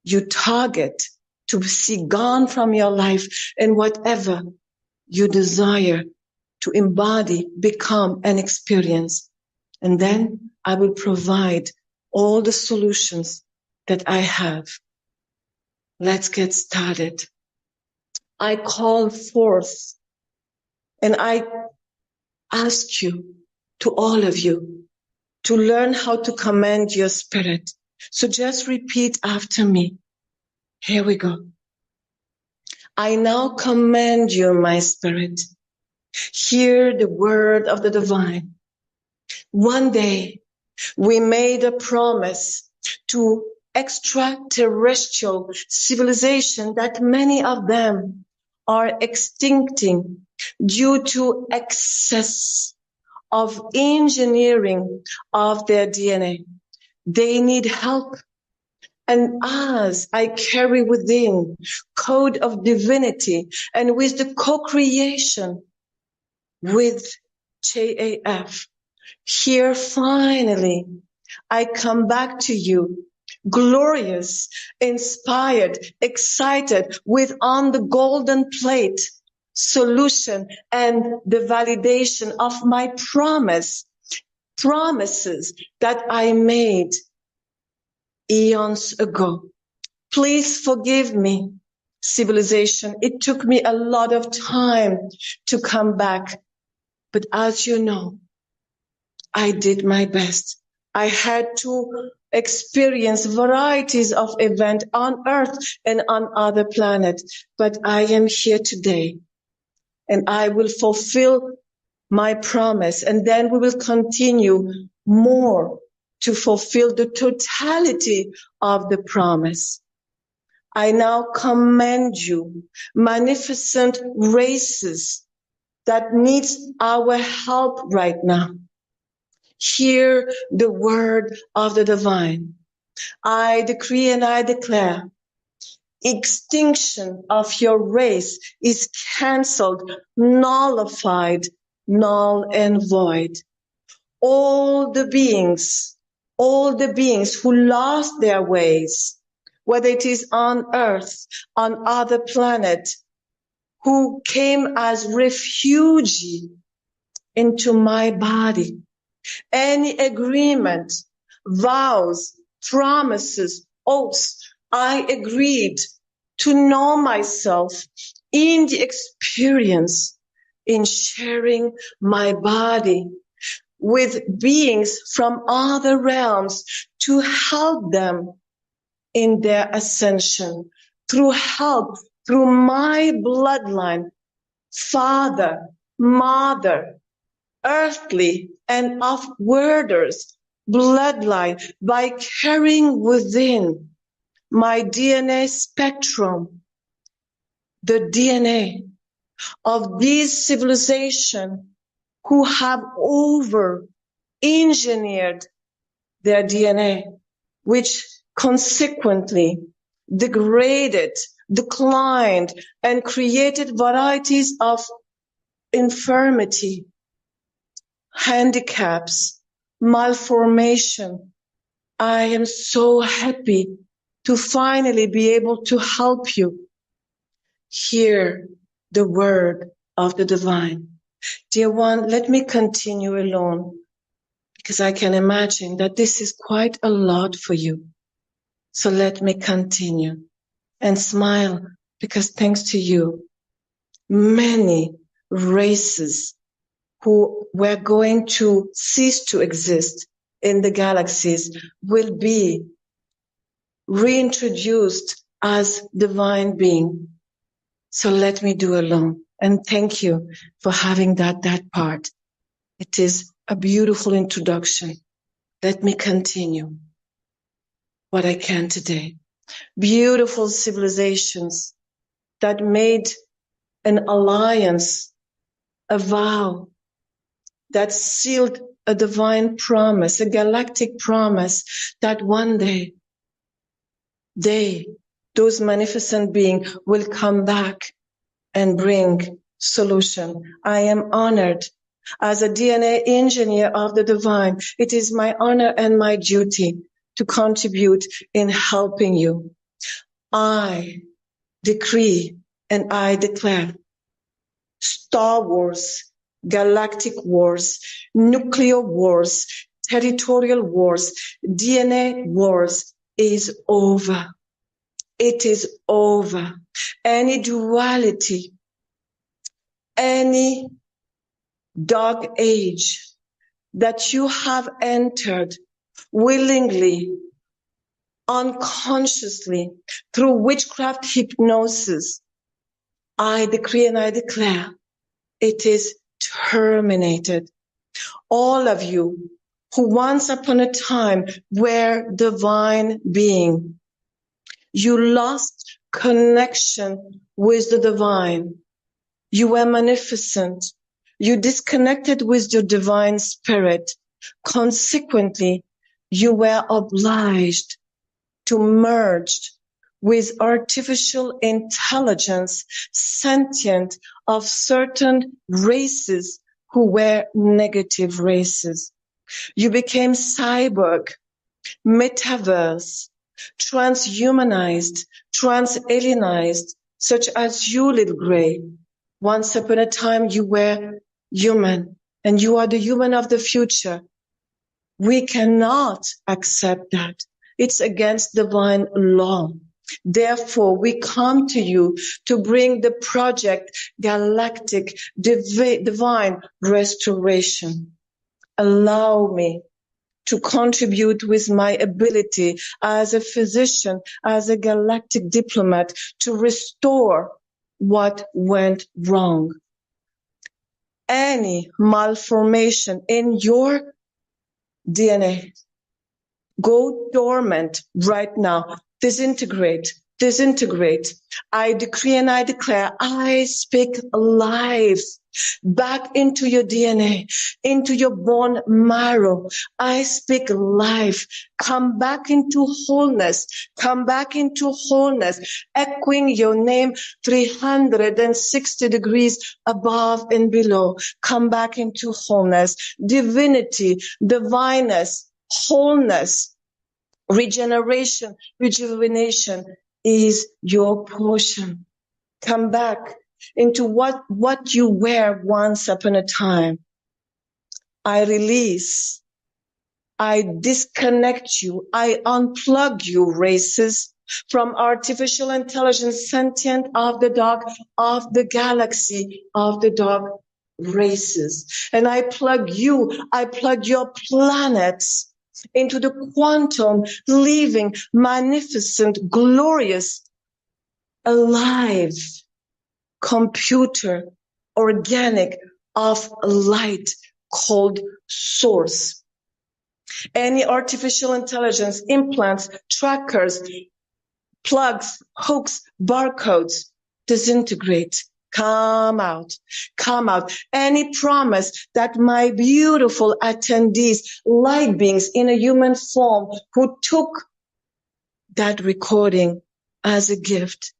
you target to see gone from your life and whatever you desire to embody, become, and experience. And then I will provide all the solutions that I have. Let's get started. I call forth and I ask you, to all of you, to learn how to command your spirit. So just repeat after me. Here we go. I now command you, my spirit. Hear the word of the divine. One day we made a promise to extraterrestrial civilization that many of them are extincting due to excess of engineering of their DNA. They need help. And as I carry within code of divinity and with the co-creation with JAF, here finally I come back to you, glorious, inspired, excited, with on the golden plate solution and the validation of my promise promises that I made eons ago. Please forgive me, civilization. It took me a lot of time to come back. But as you know, I did my best. I had to experience varieties of events on Earth and on other planets. But I am here today, and I will fulfill my promise. And then we will continue more to fulfill the totality of the promise. I now commend you, magnificent races that needs our help right now. Hear the word of the divine. I decree and I declare extinction of your race is cancelled, nullified, null and void. All the beings who lost their ways, whether it is on earth, on other planets, who came as refugee into my body, any agreement, vows, promises, oaths, I agreed to know myself in the experience, in sharing my body with beings from other realms to help them in their ascension, through help, through my bloodline, father, mother, earthly and of-worders bloodline, by carrying within my DNA spectrum, the DNA of these civilizations who have over-engineered their DNA, which consequently degraded, declined, and created varieties of infirmity, handicaps, malformation. I am so happy to finally be able to help you hear the word of the divine. Dear one, let me continue alone, because I can imagine that this is quite a lot for you. So let me continue and smile, because thanks to you, many races who were going to cease to exist in the galaxies will be reintroduced as divine being. So let me do alone. And thank you for having that part. It is a beautiful introduction. Let me continue what I can today. Beautiful civilizations that made an alliance, a vow, that sealed a divine promise, a galactic promise, that one day those magnificent beings, will come back and bring solution. I am honored as a DNA engineer of the divine. It is my honor and my duty to contribute in helping you. I decree and I declare Star Wars, galactic wars, nuclear wars, territorial wars, DNA wars is over. It is over. Any duality, any dark age that you have entered willingly, unconsciously, through witchcraft hypnosis, I decree and I declare it is terminated. All of you who once upon a time were divine being, you lost connection with the divine. You were magnificent. You disconnected with your divine spirit. Consequently, you were obliged to merge with artificial intelligence, sentient of certain races who were negative races. You became cyborg, metaverse, transhumanized, transalienized, such as you, little gray. Once upon a time, you were human, and you are the human of the future. We cannot accept that. It's against divine law. Therefore, we come to you to bring the project galactic divine restoration. Allow me to contribute with my ability as a physician, as a galactic diplomat, to restore what went wrong. Any malformation in your DNA, go dormant right now. Disintegrate. Disintegrate. I decree and I declare, I speak life back into your DNA, into your bone marrow. I speak life. Come back into wholeness. Come back into wholeness. Echoing your name 360 degrees above and below. Come back into wholeness. Divinity, divineness, wholeness, regeneration, rejuvenation is your portion. Come back into what you were once upon a time. I release. I disconnect you. I unplug you, races, from artificial intelligence, sentient of the dark, of the galaxy, of the dark races. And I plug your planets into the quantum, living, magnificent, glorious, alive computer, organic of light called source. Any artificial intelligence implants, trackers, plugs, hooks, barcodes, disintegrate. Come out. Come out. Any promise that my beautiful attendees, light beings in a human form who took that recording as a gift,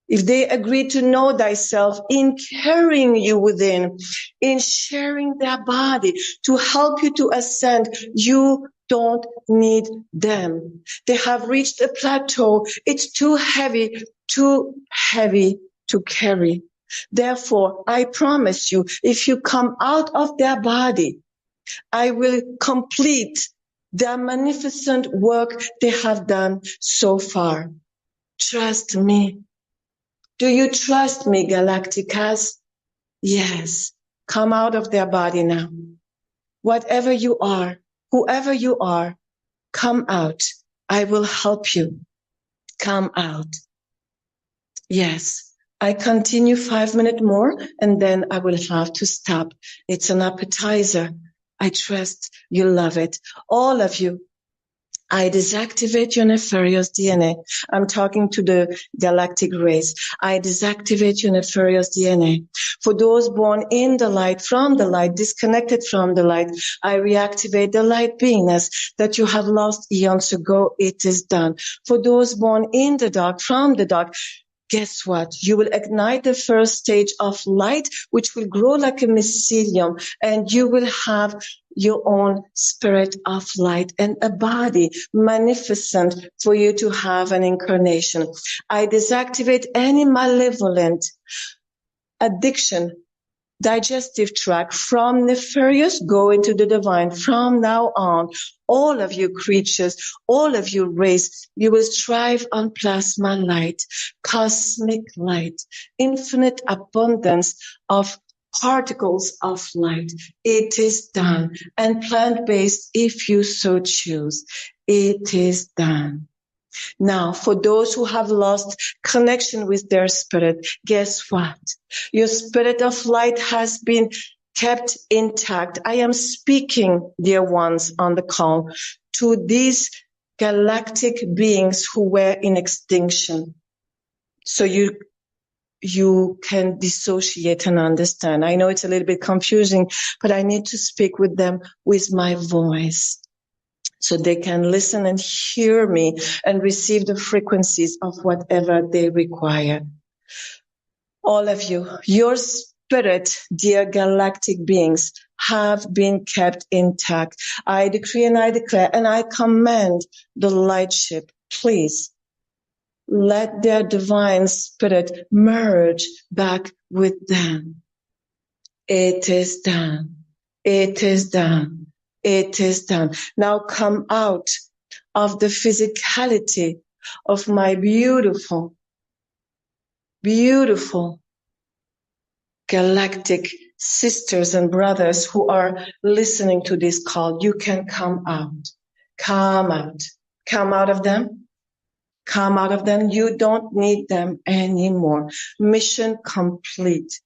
if they agree to know thyself in carrying you within, in sharing their body to help you to ascend, you don't need them. They have reached a plateau. It's too heavy to carry. Therefore, I promise you, if you come out of their body, I will complete the magnificent work they have done so far. Trust me. Do you trust me, Galacticas? Yes. Come out of their body now. Whatever you are, whoever you are, come out. I will help you. Come out. Yes. I continue 5 minutes more and then I will have to stop. It's an appetizer. I trust you love it. All of you. I deactivate your nefarious DNA. I'm talking to the galactic race. I deactivate your nefarious DNA. For those born in the light, from the light, disconnected from the light, I reactivate the light beingness that you have lost eons ago. It is done. For those born in the dark, from the dark, guess what? You will ignite the first stage of light, which will grow like a mycelium, and you will have your own spirit of light and a body magnificent for you to have an incarnation. I deactivate any malevolent addiction, digestive tract from nefarious, go into the divine. From now on, all of you creatures, all of you race, you will strive on plasma light, cosmic light, infinite abundance of particles of light. It is done. And plant-based, if you so choose, it is done. Now, for those who have lost connection with their spirit, guess what? Your spirit of light has been kept intact. I am speaking, dear ones on the call, to these galactic beings who were in extinction. So you can dissociate and understand. I know it's a little bit confusing, but I need to speak with them with my voice, so they can listen and hear me and receive the frequencies of whatever they require. All of you, your spirit, dear galactic beings, have been kept intact. I decree and I declare and I command the light ship, please let their divine spirit merge back with them. It is done. It is done. It is done. Now come out of the physicality of my beautiful, beautiful galactic sisters and brothers who are listening to this call. You can come out. Come out. Come out of them. Come out of them. You don't need them anymore. Mission complete.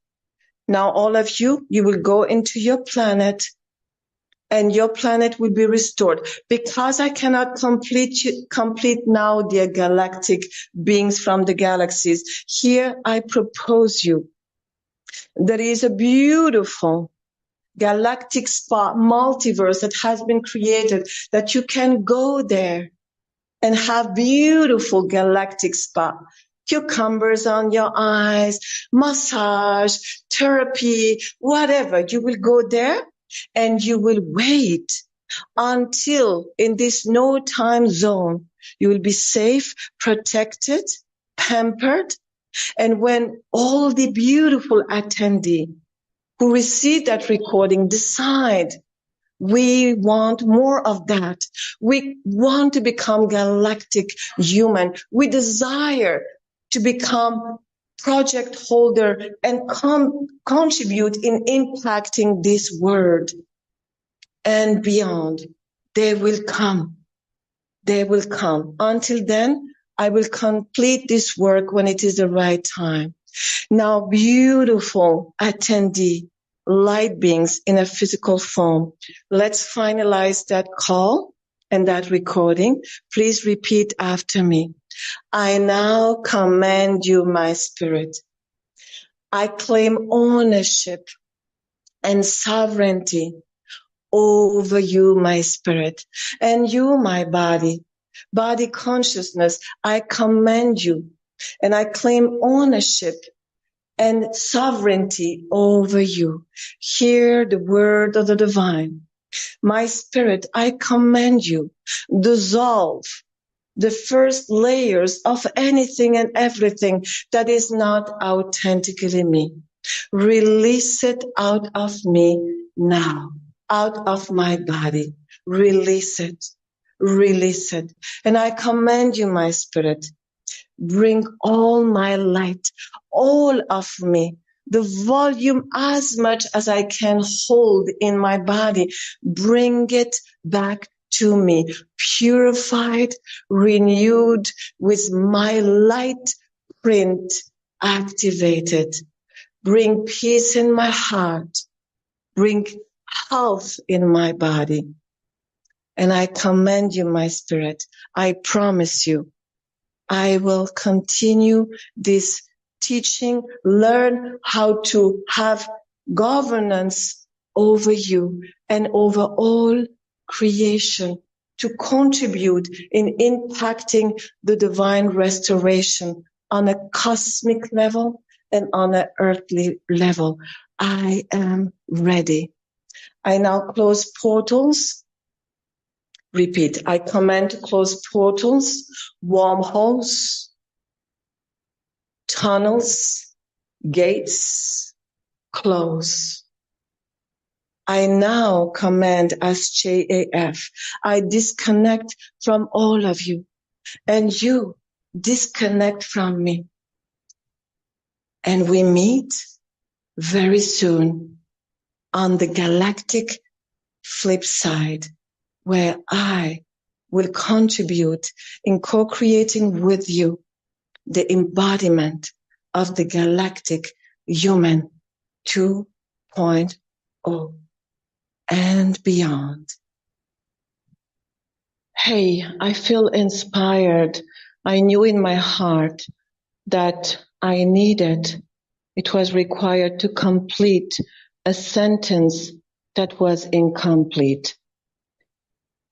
Now all of you, you will go into your planet and your planet will be restored. Because I cannot complete now, dear galactic beings from the galaxies, here I propose you. There is a beautiful galactic spa multiverse that has been created that you can go there and have beautiful galactic spa. Cucumbers on your eyes, massage, therapy, whatever. You will go there and you will wait until in this no time zone, you will be safe, protected, pampered. And when all the beautiful attendee who receive that recording decide we want more of that. We want to become galactic human. We desire to become project holder and contribute in impacting this world and beyond. They will come. They will come. Until then, I will complete this work when it is the right time. Now, beautiful attendee, light beings in a physical form. Let's finalize that call and that recording. Please repeat after me. I now command you, my spirit. I claim ownership and sovereignty over you, my spirit, and you, my body. Body consciousness, I command you, and I claim ownership and sovereignty over you. Hear the word of the divine. My spirit, I command you, dissolve the first layers of anything and everything that is not authentically me. Release it out of me now, out of my body. Release it. Release it. And I command you, my spirit, bring all my light, all of me, the volume as much as I can hold in my body. Bring it back to me, purified, renewed with my light print activated. Bring peace in my heart. Bring health in my body. And I command you, my spirit, I promise you, I will continue this teaching, learn how to have governance over you and over all creation to contribute in impacting the divine restoration on a cosmic level and on an earthly level. I am ready. I now close portals. Repeat, I command to close portals, wormholes, tunnels, gates, close. I now command as JAF, I disconnect from all of you, and you disconnect from me. And we meet very soon on the galactic flip side, where I will contribute in co-creating with you the embodiment of the galactic human 2.0 and beyond. Hey, I feel inspired. I knew in my heart that I needed, it was required to complete a sentence that was incomplete.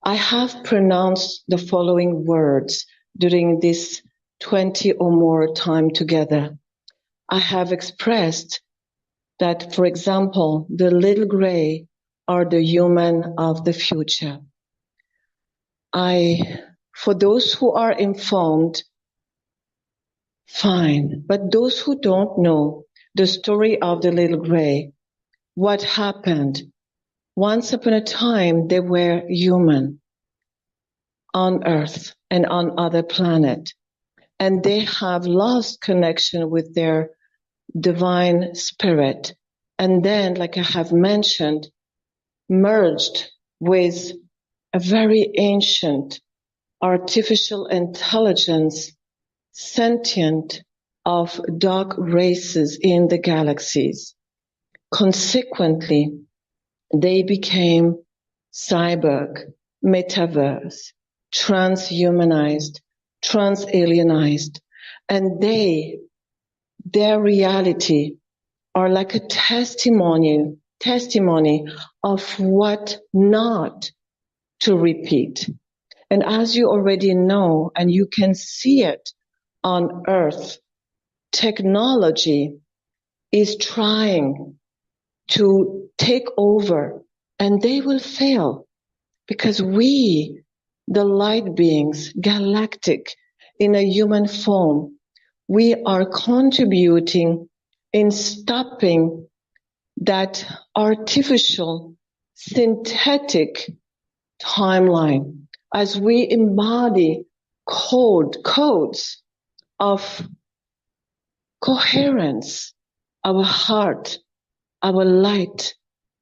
I have pronounced the following words during this 20 or more time together. I have expressed that, for example, the little gray are the human of the future. For those who are informed, fine. But those who don't know the story of the little gray, what happened, Once upon a time, they were human on Earth and on other planets, and they have lost connection with their divine spirit. And then, like I have mentioned, merged with a very ancient artificial intelligence, sentient of dark races in the galaxies. Consequently, they became cyborg, metaverse, transhumanized, transalienized, and their reality are like a testimony of what not to repeat. And as you already know, and you can see it on Earth, technology is trying to take over, and they will fail because we, the light beings, galactic, in a human form, we are contributing in stopping that artificial, synthetic timeline as we embody codes of coherence, our heart, our light,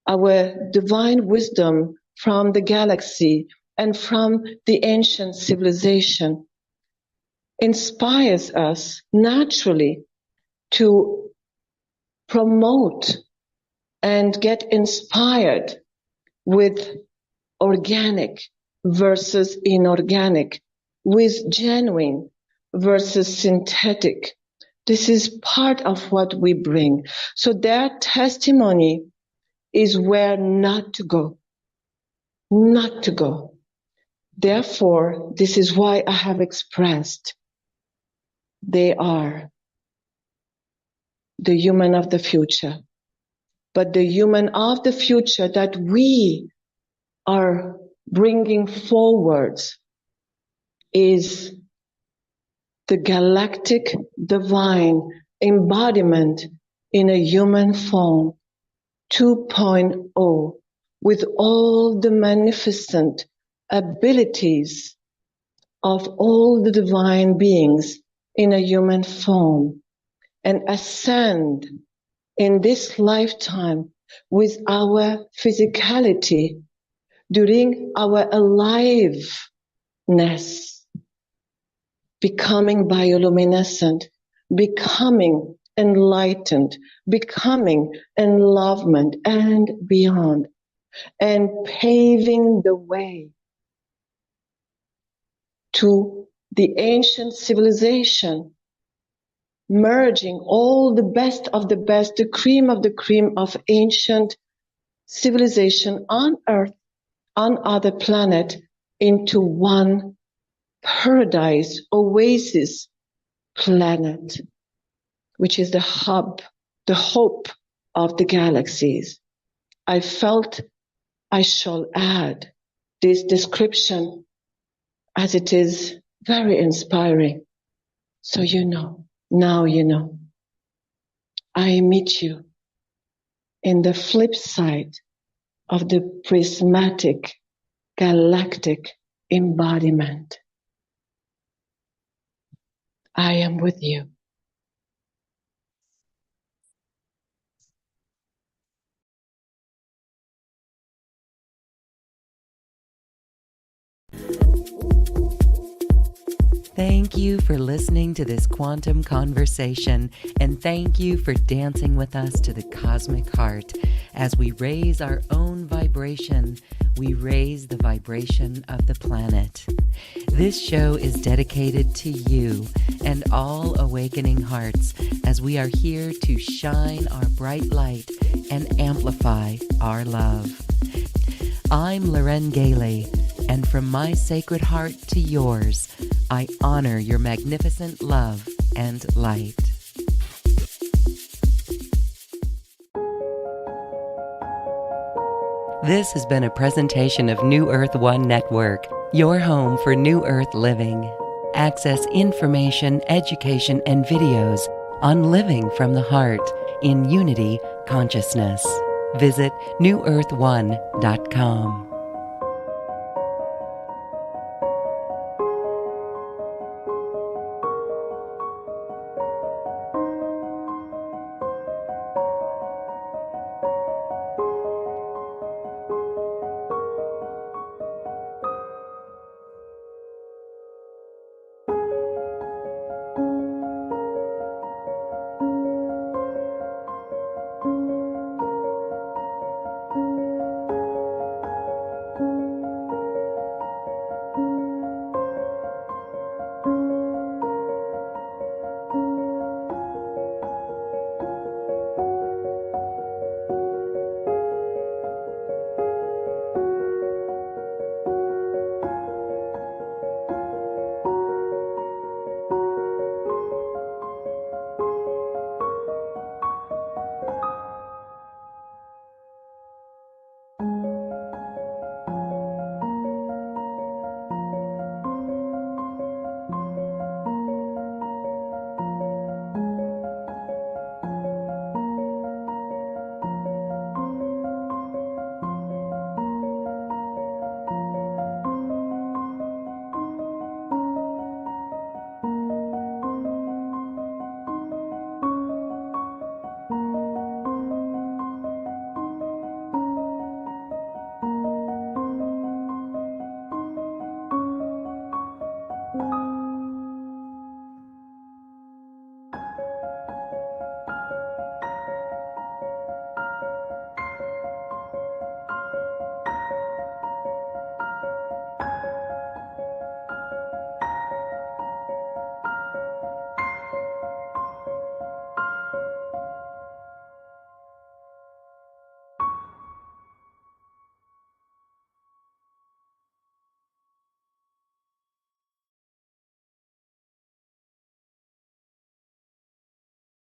our divine wisdom from the galaxy and from the ancient civilization inspires us naturally to promote and get inspired with organic versus inorganic, with genuine versus synthetic. This is part of what we bring. So their testimony is where not to go. Not to go. Therefore, this is why I have expressed they are the human of the future. But the human of the future that we are bringing forward is the galactic divine embodiment in a human form 2.0 with all the magnificent abilities of all the divine beings in a human form and ascend in this lifetime with our physicality during our aliveness, becoming bioluminescent, becoming enlightened, becoming enlightenment and beyond, and paving the way to the ancient civilization, merging all the best of the best, the cream of ancient civilization on Earth, on other planet, into one paradise, oasis planet, which is the hub, the hope of the galaxies. I felt I shall add this description as it is very inspiring. So you know, now you know. I meet you in the flip side of the prismatic galactic embodiment. I am with you. Thank you for listening to this quantum conversation, and thank you for dancing with us to the cosmic heart. As we raise our own vibration, we raise the vibration of the planet. This show is dedicated to you and all awakening hearts as we are here to shine our bright light and amplify our love. I'm Loren Gailey, and from my sacred heart to yours, I honor your magnificent love and light. This has been a presentation of New Earth One Network, your home for New Earth living. Access information, education, and videos on living from the heart in unity consciousness. visit newearth1.com.